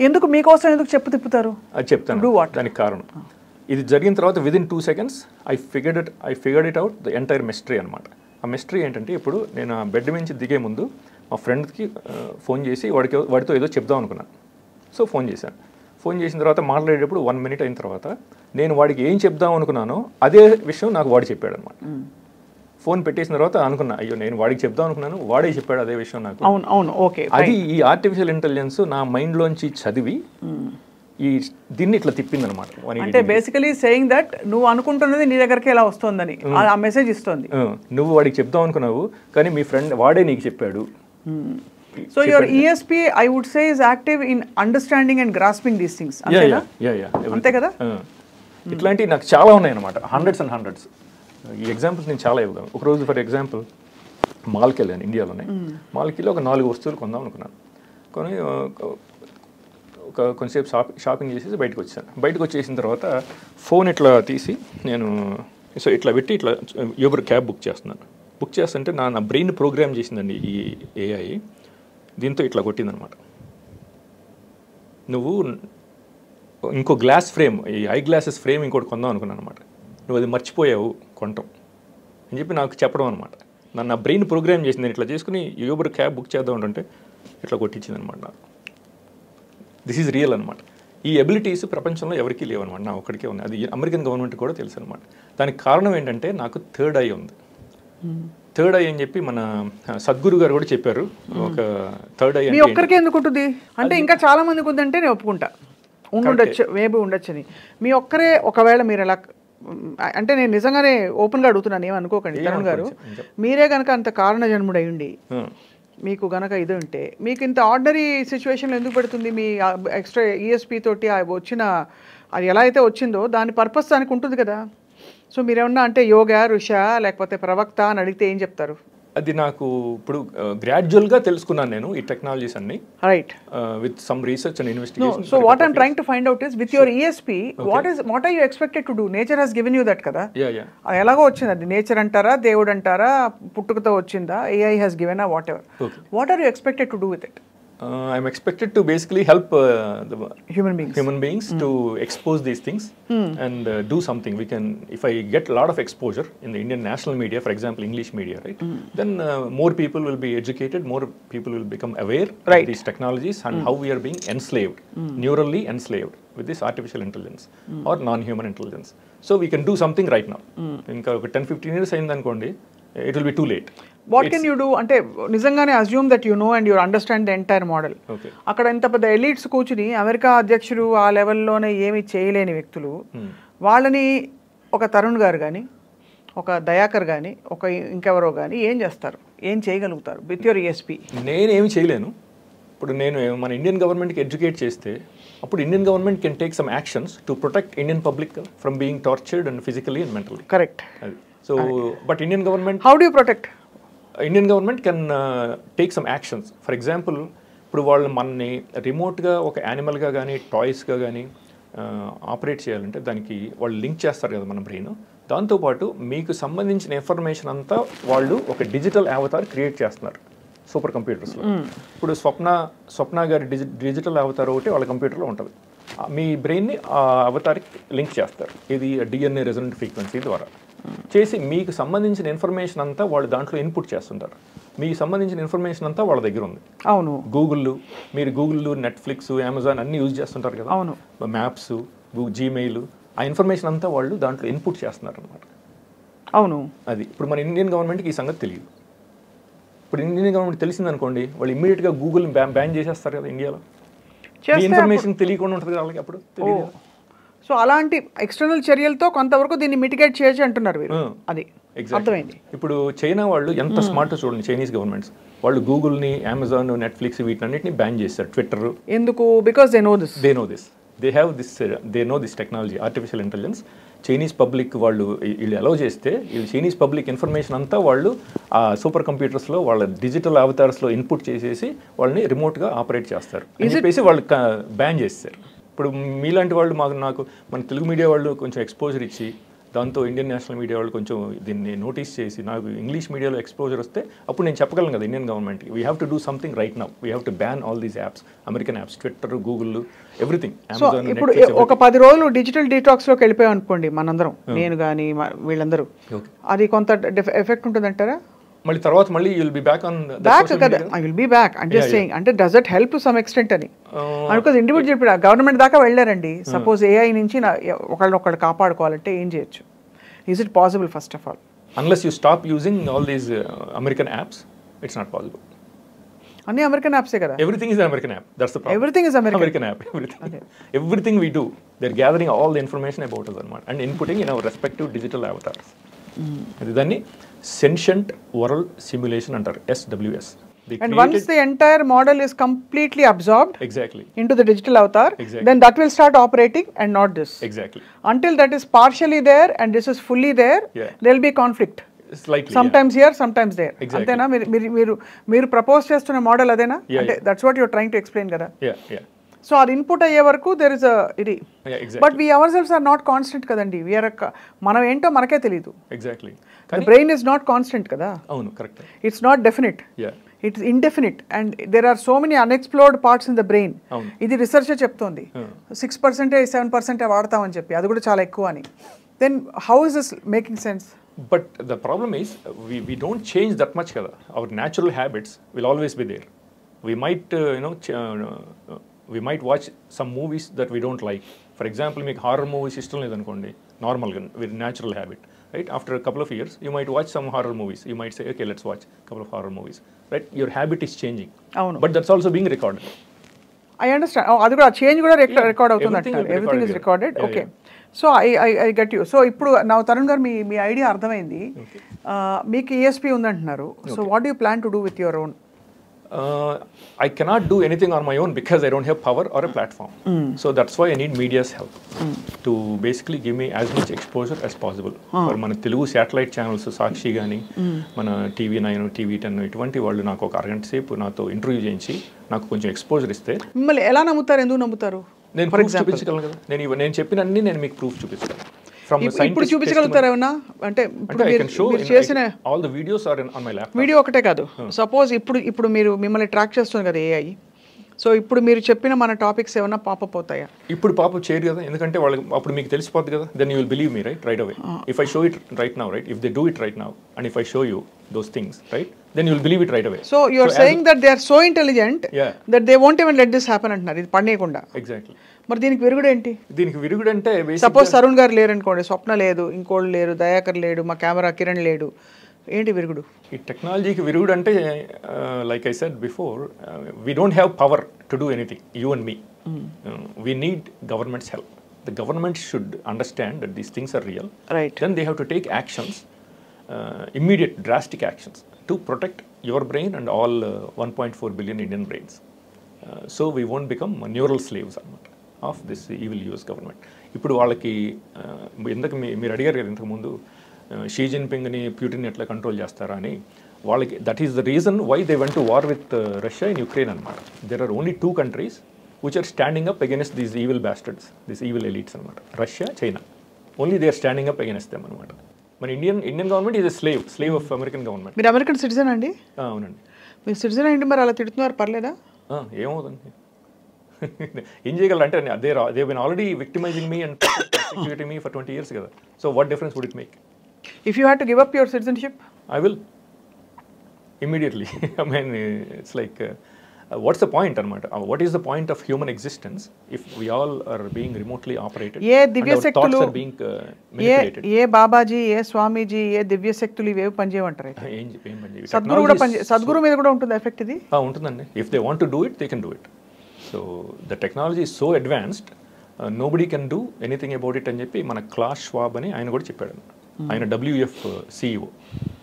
ఎందుకు మీకోసం ఎందుకు చెప్పు తిప్పుతారు? అది చెప్తాను దానికి కారణం. ఇది జరిగిన తర్వాత within 2 seconds I figured it out the entire mystery అనమాట. ఆ మిస్టరీ ఏంటంటే, ఇప్పుడు నేను ఆ బెడ్ నుంచి దిగే ముందు మా ఫ్రెండ్కి ఫోన్ చేసి వాడితో ఏదో చెప్దాం అనుకున్నాను. సో ఫోన్ చేశాను. ఫోన్ చేసిన తర్వాత మాట్లాడేటప్పుడు 1 minute అయిన తర్వాత నేను వాడికి ఏం చెప్దాం అనుకున్నానో అదే విషయం నాకు వాడు చెప్పాడు అనమాట. ఫోన్ పెట్టేసిన తర్వాత అనుకున్నా, అయ్యో నేను వాడికి చెప్దాం అనుకున్నాను, వాడే చెప్పాడు అదే విషయం నాకు. అవును, ఓకే. అది ఈ ఆర్టిఫిషియల్ ఇంటెలిజెన్స్ నా మైండ్లోంచి చదివి దీన్ని ఇట్లా తిప్పింది అనమాట. అంటే బేసికలీ సేయింగ్ దట్ నువ్వు అనుకుంటున్నది నీ దగ్గరికి ఎలా వస్తుందని ఆ మెసేజ్ ఇస్తుంది. నువ్వు వాడికి చెప్దాం అనుకున్నావు కానీ మీ ఫ్రెండ్ వాడే నీకు చెప్పాడు. So your ESP I would say is active in understanding and grasping these things. అంతే కదా. ఇట్లాంటివి నాకు చాలా ఉన్నాయి అనమాట, హండ్రెడ్స్ అండ్ హండ్రెడ్స్. ఈ ఎగ్జాంపుల్స్ నేను చాలా ఇవ్వగలను. ఒకరోజు ఫర్ ఎగ్జాంపుల్ మాల్కి వెళ్ళాను, ఇండియాలోనే. మాల్కి వెళ్ళి ఒక 4 వస్తువులు కొందాం అనుకున్నాను. కొని కొంచెంసేపు షాపింగ్ చేసేసి బయటకు వచ్చాను. బయటకు వచ్చేసిన తర్వాత ఫోన్ ఇట్లా తీసి నేను ఇట్లా పెట్టి ఇట్లా యూబర్ క్యాబ్ బుక్ చేస్తున్నాను. బుక్ చేస్తుంటే నా బ్రెయిన్ ప్రోగ్రామ్ చేసిందండి ఈ AI. దీంతో ఇట్లా కొట్టిందనమాట, నువ్వు ఇంకో గ్లాస్ ఫ్రేమ్, ఈ ఐ గ్లాసెస్ ఫ్రేమ్ ఇంకోటి కొందాం అనుకున్నాను అనమాట, నువ్వు అది మర్చిపోయావు కొనటం అని చెప్పి నాకు చెప్పడం అనమాట. నా బ్రెయిన్ ప్రోగ్రామ్ చేసింది. నేను ఇట్లా చేసుకుని యూబర్ క్యాబ్ బుక్ చేద్దాం అంటే ఇట్లా కొట్టించింది అనమాట నాకు. దిస్ ఈజ్ రియల్ అనమాట. ఈ ఎబిలిటీస్ ప్రపంచంలో ఎవరికీ లేవన్నమాట, నా ఒక్కడికే ఉంది. అది అమెరికన్ గవర్నమెంట్ కూడా తెలుసు అనమాట. దానికి కారణం ఏంటంటే నాకు థర్డ్ ఐ ఉంది. థర్డ్ ఐ అని చెప్పి మన సద్గురు గారు కూడా చెప్పారు. ఒక థర్డ్ ఐ మీ ఒక్కరికి ఎందుకు ఉంటుంది అంటే, ఇంకా చాలా మందికి ఉందంటే నేను ఒప్పుకుంటా, ఉండొచ్చు, మేబీ ఉండొచ్చని. మీ ఒక్కరే ఒకవేళ మీరు ఎలా అంటే, నేను నిజంగానే ఓపెన్గా అడుగుతున్నాను, ఏమనుకోకండి తరుణ్ గారు. మీరే కనుక అంత కారణ జన్ముడై ఉండి మీకు గనక ఇది ఉంటే మీకు ఇంత ఆర్డినరీ సిచ్యువేషన్లో ఎందుకు పెడుతుంది? మీ ఎక్స్ట్రా ESP తోటి వచ్చిన అది ఎలా అయితే వచ్చిందో దాని పర్పస్ దానికి ఉంటుంది కదా. సో మీరేమన్నా అంటే యోగా, ఋష, లేకపోతే ప్రవక్త అని అడిగితే ఏం చెప్తారు? అది నాకు ఇప్పుడు గ్రాడ్యువల్గా తెలుసుకున్నాను నేను ఈ టెక్నాలజీస్ అన్ని, right, with some research and investigation. So what I'm trying to find out is with your ESP what are you expected to do? Nature has given you that కదా. ఎలాగో వచ్చింది అది, నేచర్ అంటారా, దేవుడు అంటారా, పుట్టుకతో వచ్చిందా, AI has given whatever, what are you expected to do with it? I'm expected to basically help the human beings to expose these things and do something. We can, if I get a lot of exposure in the Indian national media, for example English media, right, then more people will be educated, more people will become aware of these technologies and how we are being enslaved, neurally enslaved with this artificial intelligence or non-human intelligence. So we can do something right now. Inka 10-15 years ayindi anukondi, it will be too late. What can you do? అంటే నిజంగానే assume that you know and you understand the entire model. అక్కడ ఇంత పెద్ద elites కూర్చుని America అధ్యక్షుడు ఆ లెవెల్లోనే ఏమి చేయలేని వ్యక్తులు, వాళ్ళని ఒక తరుణ్ గారు కానీ ఒక దయాకర్ కానీ ఒక ఇంకెవరో కానీ ఏం చేస్తారు, ఏం చేయగలుగుతారు విత్ యువర్ ESP? నేనేమి చేయలేను. ఇప్పుడు నేను మన ఇండియన్ గవర్నమెంట్కి ఎడ్యుకేట్ చేస్తే అప్పుడు Indian government can take some actions to protect Indian public from being tortured and physically and mentally. Correct. అది so but Indian government, how do you protect? Indian government can take some actions. For example, ఇప్పుడు వాళ్ళు మనని రిమోట్గా ఒక యానిమల్గా కానీ టాయ్స్గా కానీ operate చేయాలంటే దానికి వాళ్ళు లింక్ చేస్తారు కదా మన బ్రెయిన్. దాంతోపాటు మీకు సంబంధించిన ఇన్ఫర్మేషన్ అంతా వాళ్ళు ఒక డిజిటల్ అవతార్ క్రియేట్ చేస్తున్నారు సూపర్ కంప్యూటర్స్లో. ఇప్పుడు స్వప్న గారి డిజిటల్ అవతార్ ఒకటి వాళ్ళ కంప్యూటర్లో ఉంటుంది. మీ బ్రెయిన్ని ఆ అవతార్కి లింక్ చేస్తారు. ఇది DNA రెజొనెంట్ ఫ్రీక్వెన్సీ ద్వారా చేసి మీకు సంబంధించిన ఇన్ఫర్మేషన్ అంతా వాళ్ళు దాంట్లో ఇన్పుట్ చేస్తుంటారు. మీకు సంబంధించిన ఇన్ఫర్మేషన్ అంతా వాళ్ళ దగ్గర ఉంది. అవును. మీరు గూగుల్, నెట్ఫ్లిక్స్, అమెజాన్ అన్నీ యూజ్ చేస్తుంటారు కదా. అవును. మ్యాప్స్, జీమెయిల్, ఆ ఇన్ఫర్మేషన్ అంతా వాళ్ళు దాంట్లో ఇన్పుట్ చేస్తున్నారు అనమాట. అవును. అది ఇప్పుడు మన ఇండియన్ గవర్నమెంట్కి ఈ సంగతి తెలియదు. ఇప్పుడు ఇండియన్ గవర్నమెంట్ తెలిసిందనుకోండి, వాళ్ళు ఇమ్మీడియట్గా గూగుల్ బ్యాన్ చేసేస్తారు కదా ఇండియాలో. ఇన్ఫర్మేషన్ తెలియకుండా ఉంటుంది కదా వాళ్ళకి, అప్పుడు తెలియదు. సో అలాంటి ఎక్స్టర్నల్ చర్యలతో కొంతవరకు దీన్ని మిటిగేట్ చేయొచ్చు అంటున్నారు మీరు. అది అర్థమైంది. ఇప్పుడు చైనా వాళ్ళు ఎంత స్మార్ట్ చూడండి, చైనీస్ గవర్నమెంట్స్ వాళ్ళు గూగుల్ని, అమెజాన్, నెట్ఫ్లిక్స్ వీటన్నిటిని బ్యాన్ చేశారు. ట్విట్టర్ ఎందుకు? Because they know this. They know this technology, artificial intelligence. Chinese public వీళ్ళు అలౌ చేస్తే చైనీస్ పబ్లిక్ ఇన్ఫర్మేషన్ అంతా వాళ్ళు ఆ సూపర్ కంప్యూటర్స్లో వాళ్ళ డిజిటల్ అవతార్స్లో ఇన్పుట్ చేసేసి వాళ్ళని రిమోట్గా ఆపరేట్ చేస్తారు అని చెప్పేసి వాళ్ళు బ్యాన్ చేస్తారు. ఇప్పుడు మీలాంటి వాళ్ళు నాకు మన తెలుగు మీడియా వాళ్ళు కొంచెం ఎక్స్పోజర్ ఇచ్చి, దాంతో ఇండియన్ నేషనల్ మీడియా వాళ్ళు కొంచెం దీన్ని నోటీస్ చేసి నాకు ఇంగ్లీష్ మీడియాలో ఎక్స్పోజర్ వస్తే అప్పుడు నేను చెప్పగలను కదా ఇండియన్ గవర్నమెంట్కి, we have to do something right now. We have to ban all these apps, American apps, Twitter, Google, everything. So ఇప్పుడు ఒక 10 రోజులు డిజిటల్ డీటాక్స్లోకి వెళ్ళిపోయాం అనుకోండి మనందరం, నేను కానీ వీళ్ళందరూ, అది కొంత ఎఫెక్ట్ ఉంటుందంటారా? మళ్ళీ తర్వాత మళ్ళీ you'll be back on back కదా. I will be back. I'm just saying, అంటే does it help to some extent అని. అనుకోదు ఇండివిజువల్ ఇప్పుడు గవర్నమెంట్ దాకా వెళ్ళారండి. సపోజ్ AI నుంచి ఒకళ్ళు కాపాడుకోవాలంటే ఏం చేయొచ్చు? Is it possible first of all? Unless you stop using all these American apps, it's not possible. అన్ని అమెరికన్ యాప్సే కదా. Everything is an American app. That's the problem. Everything is American app. Everything we do, they're gathering all the information about us and inputting in our respective digital avatars. అది దాన్ని sentient world simulation అంటారు, SWS. And once the entire model is completely absorbed exactly into the digital avatar, then that will start operating and not this. Exactly. Until that is partially there and this is fully there, there will be conflict. Slightly. Sometimes here, sometimes there. Antena మీరు propose చేస్తున్న model అదేనా? అంటే that's what you are trying to explain కదా. So అది input అయ్యే వరకు there is ఇది. But we ourselves are not constant కదండి. మనం ఏంటో మనకే తెలియదు. Exactly. The brain is not constant కదా. అవును, correct. It's not definite, it's indefinite and there are so many unexplored parts in the brain. ఇది research చెప్తోంది 6% 7% వాడతామని చెప్పి, అది కూడా చాలా ఎక్కువ అని. Then how is this making sense? But the problem is we don't change that much kada. Our natural habits will always be there. We might we might watch some movies that we don't like. For example, make horror movies ishtam ledanukondi, normal ga, very natural habit, right? After a couple of years you might watch some horror movies. You might say, okay, let's watch a couple of horror movies, right? Your habit is changing. But that's also being recorded. I understand. అది కూడా change కూడా record అవుతుంది అంటారు. Everything is recorded. Okay. So I get you. So ఇప్పుడు నా తరుణ్ గారు మీ idea అర్థమైంది. మీకు ESP ఉందంటున్నారు. So what do you plan to do with your own? I cannot do anything on my own because I don't have power or a platform. So that's why I need media's help to basically give me as much exposure as possible. For మన Telugu satellite channels సాక్షి కానీ, మన TV9, TV10 ఇటువంటి వాళ్ళు నాకు ఒక అరగంట సేపు నాతో ఇంటర్వ్యూ చేయించి నాకు కొంచెం ఎక్స్పోజర్ ఇస్తే. మిమ్మల్ని ఎలా నమ్ముతారు? ఎందుకు నమ్ముతారు? నేను ప్రూఫ్ చూపించగలను కదా. నేను చెప్పినన్ని నేను మీకు ప్రూఫ్ చూపిస్తాను. ఇప్పుడు చూపించగలుగుతారా ఏమన్నా? అంటే చేసిన all the videos are on my laptop. Video ఒకటే కాదు, సపోజ్ ఇప్పుడు మిమ్మల్ని ట్రాక్ చేస్తుంది కదా AI. సో ఇప్పుడు మీరు చెప్పిన మన టాపిక్స్ ఏమైనా పాపప్ అవుతాయా? ఇప్పుడు పాపప్ చేయరు కదా, ఎందుకంటే వాళ్ళకి అప్పుడు మీకు తెలిసిపోతుంది కదా. Then you will believe me, right away. If I show it right now, right, if they do it right now and if I show you those things, right, then you will believe it right away. So you are saying that they are so intelligent that they won't even let this happen అంటున్నారు, ఇది పడనేయకుండా. Exactly. మరి దీనికి విరుగుడు ఏంటి? దీనికి విరుగుడు అంటే suppose Tarun గారు లేరు అనుకోండి, స్వప్న లేదు, ఇంకోళ్ళు లేరు, దయాకర్ లేడు, మా కెమెరా కిరణ్ లేడు, ఏంటి విరుగుడు? ఈ టెక్నాలజీకి విరుగుడు అంటే like I said before, we don't have power to do anything, you and me. We need governments help. The government should understand that these things are real. Right. Then they have to take actions immediate drastic actions to protect your brain and all 1.4 billion Indian brains. So we won't become neural slaves of this evil US government. ఇప్పుడు వాళ్ళకి ఎందుకు మీరు అడిగారు కదా ఇంతకుముందు Xi జిన్పింగ్ని Putin ఎట్లా control చేస్తారా అని, వాళ్ళకి that is the reason why they went to war with Russia in Ukraine అనమాట. There are only 2 countries which are standing up against these evil bastards, these evil elites అనమాట. Russia, China. Only they are standing up against them అనమాట. మన Indian government is a slave of American government. మీరు American citizen అండి? అవునండి. మీరు citizen అయ్యండి, మరి అలా తిడుతున్నారు, పర్లేదా? ఏమవుతుంది, ఏం చేయగలరు అంటే they been already victimising me and persecuting me for 20 years కదా. So what difference would it make? If you had to give up your citizenship? I will immediately. I mean, it's like what's the point అనమాట? What is the point of human existence if we all are being remotely operated and our thoughts are being manipulated? ఏ బాబాజీ, ఏ స్వామీజీ, ఏ దివ్య శక్తులు ఇవేవి పనిచేయమంటారు? ఏం పనిచేయవు. సద్గురు కూడా సద్గురు మీద కూడా ఉంటుంది effect ఇది? ఉంటుందండి. If they want to do it, they can do it. So the technology is so advanced, nobody can do anything about it అని చెప్పి మన క్లాస్ ష్వాబ్ అని ఆయన కూడా చెప్పాడు. ఆయన WEF CEO.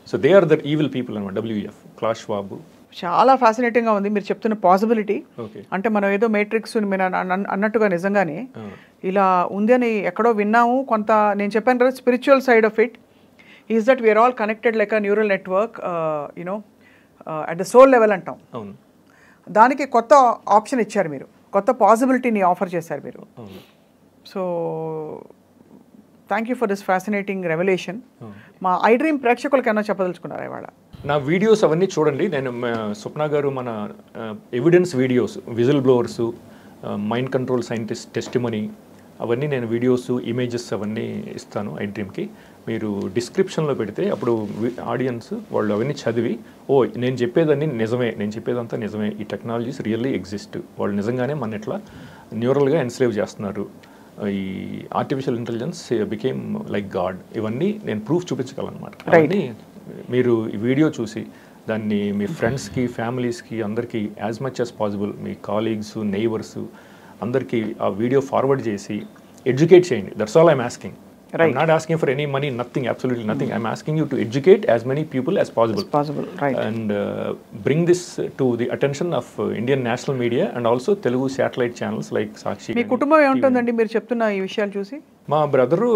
So they are the evil people అనమాట, WEF, Klaus Schwab. చాలా ఫ్యాసినేటింగ్గా ఉంది మీరు చెప్తున్న పాసిబిలిటీ. ఓకే, అంటే మనం ఏదో మేట్రిక్స్ మీరు అన్నట్టుగా నిజంగానే ఇలా ఉంది అని ఎక్కడో విన్నాము. కొంత నేను చెప్పాను కదా, spiritual side of it is that we are all connected like a neural network, you know at the soul level అంటాం. అవును. దానికి కొత్త ఆప్షన్ ఇచ్చారు మీరు, కొత్త పాసిబిలిటీని ఆఫర్ చేశారు మీరు. So thank you for this fascinating revolution. మా ఐ డ్రీమ్ ప్రేక్షకులకి ఏమైనా చెప్పదలుచుకున్నారా ఇవాళ? నా వీడియోస్ అవన్నీ చూడండి. నేను స్వప్న గారు మన evidence videos, whistle blowers, mind control scientist testimony, అవన్నీ నేను వీడియోస్, ఇమేజెస్ అవన్నీ ఇస్తాను ఐ డ్రీమ్కి. మీరు డిస్క్రిప్షన్లో పెడితే అప్పుడు ఆడియన్స్ వాళ్ళు అవన్నీ చదివి, ఓ నేను చెప్పేదాన్ని నిజమే, నేను చెప్పేదంతా నిజమే, ఈ టెక్నాలజీస్ రియల్లీ ఎగ్జిస్ట్, వాళ్ళు నిజంగానే మన ఇట్లా న్యూరల్గా ఎన్స్లేవ్ చేస్తున్నారు, ఈ artificial intelligence became like God, ఇవన్నీ నేను ప్రూఫ్ చూపించగలనమాట. అవన్నీ మీరు ఈ వీడియో చూసి దాన్ని మీ ఫ్రెండ్స్కి, ఫ్యామిలీస్కి, అందరికీ యాజ్ మచ్ యాజ్ పాసిబుల్, మీ కాలీగ్స్, నైబర్స్ అందరికీ ఆ వీడియో ఫార్వర్డ్ చేసి ఎడ్యుకేట్ చేయండి. That's all I'm asking. I'm not asking for any money, nothing, absolutely nothing. I'm asking you to educate as many people as possible. Right. And bring this to the attention of Indian national media and also Telugu satellite channels like Sakshi. మీ కుటుంబం ఏముంటుందండి మీరు చెప్తున్న ఈ విషయాలు చూసి? మా brother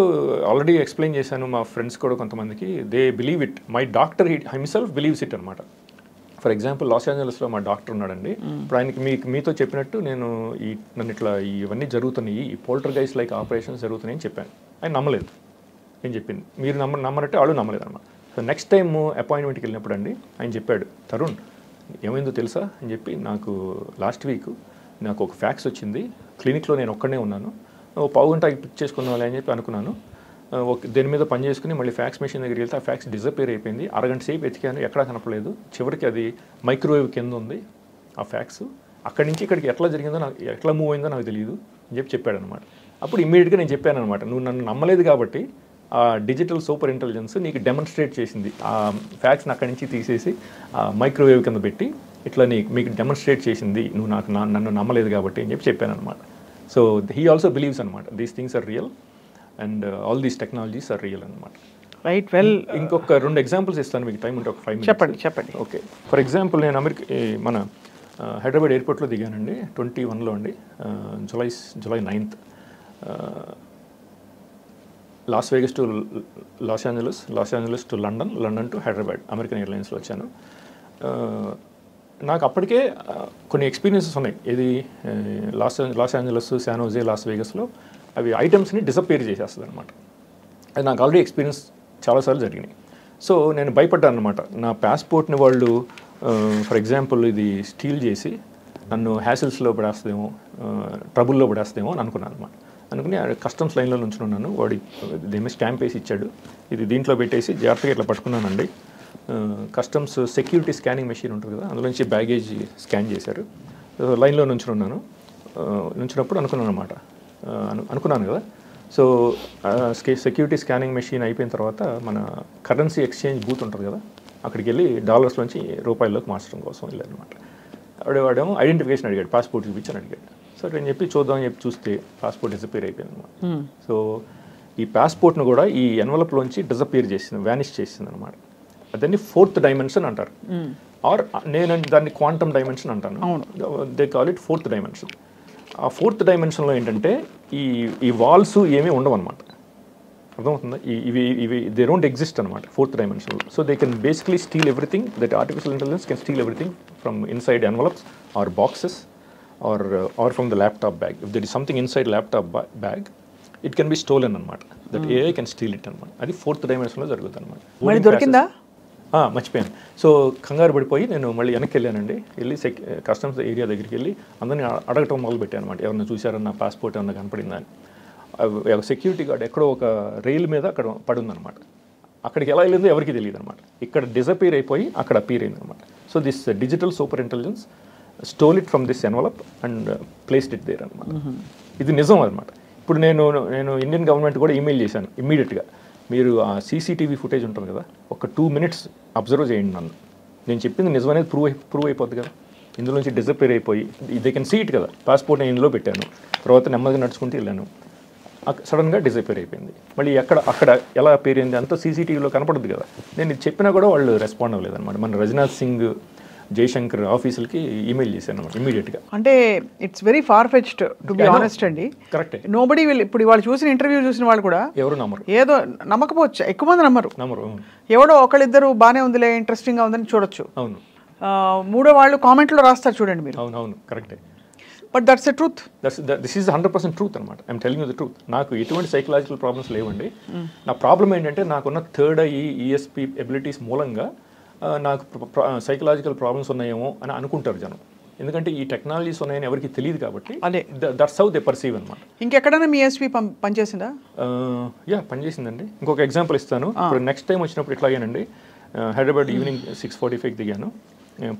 already explain చేశాను, మా ఫ్రెండ్స్ కూడా కొంతమందికి, they believe it. My doctor himself believes it అనమాట. ఫర్ ఎగ్జాంపుల్ లాస్ ఏంజలస్లో మా డాక్టర్ ఉన్నాడండి. ఇప్పుడు ఆయనకి మీతో చెప్పినట్టు నేను నన్ను ఇట్లా ఇవన్నీ జరుగుతున్నాయి, ఈ పోల్టర్గైస్ట్ లైక్ ఆపరేషన్స్ జరుగుతున్నాయి అని చెప్పాను. ఆయన నమ్మలేదు నేను చెప్పింది. మీరు నమ్మనట్టే వాళ్ళు నమ్మలేదు అనమాట. సో నెక్స్ట్ టైం అపాయింట్మెంట్కి వెళ్ళినప్పుడు అండి ఆయన చెప్పాడు, తరుణ్ ఏమైందో తెలుసా అని చెప్పి, నాకు లాస్ట్ వీక్ నాకు ఒక ఫ్యాక్స్ వచ్చింది, క్లినిక్లో నేను ఒక్కడనే ఉన్నాను, పావు గంట పిక్ చేసుకున్నాను అని చెప్పి అనుకున్నాను. దేని మీద పని చేసుకుని మళ్ళీ ఫ్యాక్స్ మెషిన్ దగ్గరికి వెళ్తే ఆ ఫ్యాక్స్ డిసపేర్ అయిపోయింది. అరగంట సేపు వెతికాను, ఎక్కడా కనపడలేదు. చివరికి అది మైక్రోవేవ్ కింద ఉంది ఆ ఫ్యాక్స్. అక్కడి నుంచి ఇక్కడికి ఎట్లా జరిగిందో నాకు, ఎట్లా మూవ్ అయిందో నాకు తెలియదు అని చెప్పాడు అనమాట. అప్పుడు ఇమ్మీడియట్గా నేను చెప్పాను అనమాట, నువ్వు నన్ను నమ్మలేదు కాబట్టి ఆ డిజిటల్ సూపర్ ఇంటెలిజెన్స్ నీకు డెమాన్స్ట్రేట్ చేసింది, ఆ ఫ్యాక్స్ని అక్కడి నుంచి తీసేసి ఆ మైక్రోవేవ్ కింద పెట్టి ఇట్లా మీకు డెమాన్స్ట్రేట్ చేసింది, నువ్వు నన్ను నమ్మలేదు కాబట్టి అని చెప్పాను అనమాట. సో హీ ఆల్సో బిలీవ్స్ అనమాట, these things are real and all these technologies are real అనమాట. రైట్, వెల్ ఇంకొక 2 ఎగ్జాంపుల్స్ ఇస్తాను మీకు, టైం ఉంటే ఒక 5 minutes. చెప్పండి. ఓకే, ఫర్ ఎగ్జాంపుల్ నేను మన హైదరాబాద్ ఎయిర్పోర్ట్లో దిగానండి 21లో అండి, July 9th. Las Vegas to Los Angeles to London to Hyderabad American ఎయిర్లైన్స్లో వచ్చాను. నాకు అప్పటికే కొన్ని ఎక్స్పీరియన్సెస్ ఉన్నాయి. ఇది Los Angeles, San Jose, Las వేగస్లో అవి ఐటమ్స్ని డిసప్పేర్ చేసేస్తుంది అనమాట. అది నాకు ఆల్రెడీ ఎక్స్పీరియన్స్ చాలాసార్లు జరిగినాయి. సో నేను భయపడ్డాను అనమాట. నా పాస్పోర్ట్ని వాళ్ళు ఫర్ ఎగ్జాంపుల్ ఇది స్టీల్ చేసి నన్ను హ్యాసిల్స్లో పడేస్తుందేమో, ట్రబుల్లో పడేస్తుందేమో అని అనుకున్నాను అనమాట. అనుకుని కస్టమ్స్ లైన్లో నుంచున్నాను. వాడి దేమే స్టాంప్ వేసి ఇచ్చాడు, ఇది దీంట్లో పెట్టేసి జాగ్రత్తగా ఇట్లా పట్టుకున్నానండి. కస్టమ్స్ సెక్యూరిటీ స్కానింగ్ మెషిన్ ఉంటుంది కదా, అందులోంచి బ్యాగేజ్ స్కాన్ చేశారు. లైన్లో నుంచినప్పుడు అనుకున్నాను కదా. సో సెక్యూరిటీ స్కానింగ్ మెషిన్ అయిపోయిన తర్వాత మన కరెన్సీ ఎక్స్చేంజ్ బూత్ ఉంటుంది కదా, అక్కడికి వెళ్ళి డాలర్స్లోంచి రూపాయల్లోకి మార్చడం కోసం వెళ్ళారనమాట. వాడేమో ఐడెంటిఫికేషన్ అడిగాడు, పాస్పోర్ట్ చూపించని అడిగాడు. సో నేను చెప్పి చూద్దామని చెప్పి చూస్తే పాస్పోర్ట్ డిసపేర్ అయిపోయింది అనమాట. సో ఈ పాస్పోర్ట్ను కూడా ఈ ఎన్వలప్లోంచి డిసపియర్ చేసింది, వ్యానిష్ చేసింది అనమాట. దాన్ని 4th డైమెన్షన్ అంటారు, ఆర్ నేను దాన్ని క్వాంటమ్ డైమెన్షన్ అంటాను. They call it 4th dimension. ఆ 4th డైమెన్షన్లో ఏంటంటే ఈ వాల్స్ ఏమీ ఉండవు అనమాట. అర్థమవుతుందా? ఇవి దే డోంట్ ఎగ్జిస్ట్ అనమాట 4th డైమెన్షన్లో. So they can basically steal everything. That artificial intelligence can steal everything from inside envelopes or boxes or from the laptop bag. If there is something inside laptop bag, it can be stolen అనమాట. That AI can steal it అనమాట. అది 4th డైమెన్షన్లో జరుగుతుంది అనమాట. మరి దొరికిందా? మర్చిపోయాను. So కంగారు పడిపోయి నేను మళ్ళీ వెనక్కి వెళ్ళానండి. వెళ్ళి కస్టమ్స్ ఏరియా దగ్గరికి వెళ్ళి అందరినీ అడగటం మొదలుపెట్టాను అనమాట. ఎవరైనా చూసారన్న పాస్పోర్ట్ ఏమన్నా కనపడిందా అని. సెక్యూరిటీ గార్డ్ ఎక్కడో ఒక రైలు మీద అక్కడ పడుందనమాట. అక్కడికి ఎలా వెళ్ళిందో ఎవరికి తెలియదు అనమాట. ఇక్కడ డిసపీర్ అయిపోయి అక్కడ అపీర్ అయింది అనమాట. So this digital super intelligence stole it from this envelope and placed it there అనమాట. ఇది నిజం అనమాట. ఇప్పుడు నేను ఇండియన్ గవర్నమెంట్ కూడా ఈమెయిల్ చేశాను ఇమ్మీడియట్గా. మీరు ఆ సీసీటీవీ ఫుటేజ్ ఉంటుంది కదా, ఒక 2 minutes అబ్జర్వ్ చేయండి నన్ను. నేను చెప్పింది నిజం అనేది ప్రూవ్ అయిపోద్ది కదా. ఇందులోంచి డిసపేర్ అయిపోయి దే కెన్ సీ ఇట్ కదా. పాస్పోర్ట్ నేను ఇందులో పెట్టాను, తర్వాత నెమ్మదిగా నడుచుకుంటూ వెళ్ళాను, సడన్గా డిసపేర్ అయిపోయింది. మళ్ళీ అక్కడ ఎలా పేరు అయింది అంతా సీసీటీవీలో కనపడుద్ది కదా. నేను ఇది చెప్పినా కూడా వాళ్ళు రెస్పాండ్ అవ్వలేదు అనమాట. మన రాజ్నాథ్ సింగ్ జయశంకర్ ఆఫీసులకి ఈమెయిల్ చేశాను అనమాట ఇమీడియట్గా. అంటే it's very far fetched to be honest అండి. కరెక్టే. Nobody will. ఇప్పుడు వాళ్ళు చూసిన ఇంటర్వ్యూ చూసిన వాళ్ళు కూడా ఎవరు నమ్మరు. ఏదో నమ్మకపోవచ్చు, ఎక్కువ మంది నమ్మరు. ఎవడో ఒకళ్ళిద్దరు బాగానే ఉందిలే, ఇంట్రెస్టింగ్గా ఉందని చూడొచ్చు. అవును. మూడో వాళ్ళు కామెంట్లో రాస్తారు చూడండి మీరు. అవును కరెక్టే. But that's a truth. This is 100% truth అనమాట. I'm telling you the truth. నాకు ఎటువంటి సైకలాజికల్ ప్రాబ్లమ్స్ లేవండి. నా ప్రాబ్లం ఏంటంటే నాకున్న థర్డ్ ఐ ఈఎస్పీ ఎబిలిటీస్ మూలంగా నాకు సైకలాజికల్ ప్రాబ్లమ్స్ ఉన్నాయేమో అని అనుకుంటారు జనం. ఎందుకంటే ఈ టెక్నాలజీస్ ఉన్నాయని ఎవరికి తెలియదు కాబట్టి. అదే దట్స్ హౌ దే పర్సీవ్ అనమాట. ఇంకెక్కడైనా మీ ఎస్పీ పనిచేసిందా? పనిచేసిందండి. ఇంకొక ఎగ్జాంపుల్ ఇస్తాను. ఇప్పుడు నెక్స్ట్ టైం వచ్చినప్పుడు ఇట్లాగేనండి, హైదరాబాద్ ఈవినింగ్ 6:45 దిగాను.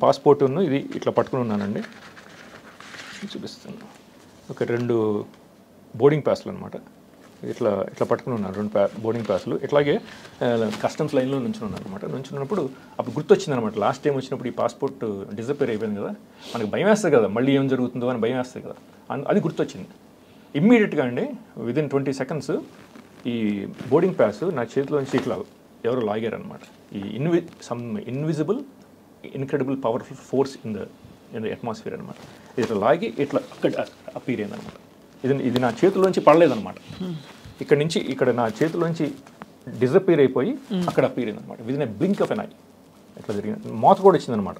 పాస్పోర్ట్ను ఇది ఇట్లా పట్టుకుని ఉన్నానండి, చూపిస్తాను. ఒక 2 బోర్డింగ్ పాస్లు అనమాట. ఇట్లా పట్టుకుని ఉన్నారు 2 బోర్డింగ్ పాస్లు. ఇట్లాగే కస్టమ్స్ లైన్లో నుంచున్నాను అనమాట. నుంచున్నప్పుడు అప్పుడు గుర్తొచ్చింది అనమాట, లాస్ట్ టైం వచ్చినప్పుడు ఈ పాస్పోర్ట్ డిసపేర్ అయిపోయింది కదా, మనకు భయం వేస్తుంది కదా, మళ్ళీ ఏం జరుగుతుందో అని భయం వేస్తుంది కదా, అది గుర్తొచ్చింది. ఇమ్మీడియట్గా అండి విదిన్ 20 seconds ఈ బోర్డింగ్ పాస్ నా చేతిలోంచి ఇట్లా ఎవరో లాగారనమాట. ఈ some invisible incredible powerful force in the atmosphere అనమాట. ఇట్లా లాగి ఇట్లా అక్కడ అపీర్ అయింది అనమాట. ఇది నా చేతిలోంచి పడలేదనమాట. ఇక్కడ నా చేతిలోంచి డిసపీర్ అయిపోయి అక్కడ అపీర్ అయింది అనమాట. Within a blink of an eye ఇట్లా జరిగింది. మోత కూడా వచ్చిందనమాట.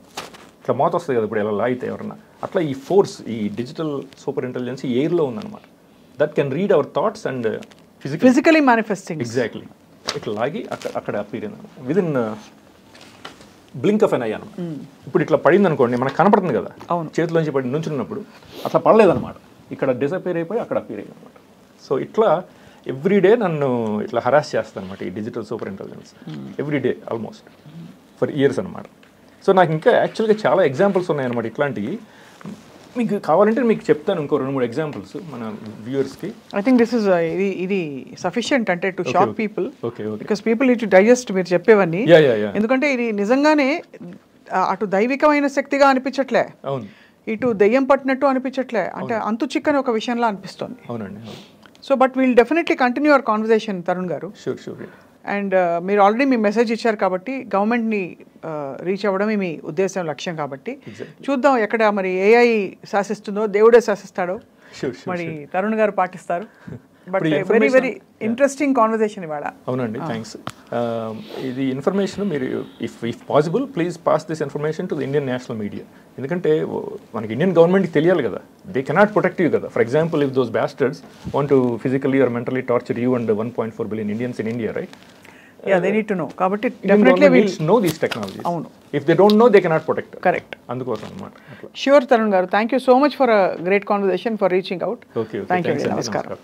ఇట్లా మోత వస్తుంది కదా ఇప్పుడు ఎలా లాగితే ఎవరన్నా, అట్లా ఈ ఫోర్స్, ఈ డిజిటల్ సూపర్ ఇంటెలిజెన్స్ ఎయిర్లో ఉందన్నమాట. That can read our thoughts and physically manifesting. Exactly. ఇట్లా లాగి అక్కడ అపీర్ అయింది అనమాట. Within blink of an eye అనమాట. ఇప్పుడు ఇట్లా పడింది అనుకోండి, మనకు కనపడుతుంది కదా చేతిలోంచి పడి నుంచున్నప్పుడు, అట్లా పడలేదన్నమాట. ఇక్కడ డిసపేర్ అయిపోయి అక్కడ అపీర్ అయ్యింది అనమాట. సో ఇట్లా ఎవ్రీడే నన్ను ఇట్లా హరాస్ చేస్తాను అనమాట ఈ digital super intelligence. Everyday almost for years అనమాట. సో నాకు ఇంకా యాక్చువల్గా చాలా ఎగ్జాంపుల్స్ ఉన్నాయన్నమాట ఇట్లాంటివి. మీకు కావాలంటే మీకు చెప్తాను ఇంకో 2-3 ఎగ్జాంపుల్స్ మన వ్యూవర్స్కి. ఐ థింక్ దిస్ ఇస్ ఇది సఫిషియంట్ అంటే to shock people. Because people need to digest మీరు చెప్పేవన్నీ. ఎందుకంటే ఇది నిజంగానే అటు దైవికమైన శక్తిగా అనిపించట్లే, అవును, ఇటు దెయ్యం పట్టినట్టు అనిపించట్లే, అంటే అంతు చిక్కని ఒక విషయంలా అనిపిస్తుంది. అవునండి. So but we'll definitely continue our conversation Tarun గారు. షూర్. అండ్ మీరు ఆల్రెడీ మీ మెసేజ్ ఇచ్చారు కాబట్టి గవర్నమెంట్ని రీచ్ అవ్వడమే మీ ఉద్దేశం, లక్ష్యం కాబట్టి చూద్దాం ఎక్కడ మరి ఏఐ శాసిస్తుందో దేవుడే శాసిస్తాడో మరి తరుణ్ గారు పాటిస్తారు. But very very interesting conversation ఇవాళ. అవునండి, థ్యాంక్స్. ఇది ఇన్ఫర్మేషన్ మీరు if possible please pass this information to the Indian national media. ఎందుకంటే మనకి ఇండియన్ గవర్నమెంట్కి తెలియాలి కదా, దే కెనాట్ ప్రొటెక్ట్ యూ కదా. For example if those bastards want to physically or mentally torture you అండ్ 1.4 billion Indians in India, right? Yeah, they need to know. కాబట్టి definitely will know these technologies. అవును. If they don't know, they cannot protect. Correct. అందుకోసం అన్నమాట. Sure, Tarun garu. Thank you so much for a great conversation, for reaching out. Okay. Thank you. Namaskaram.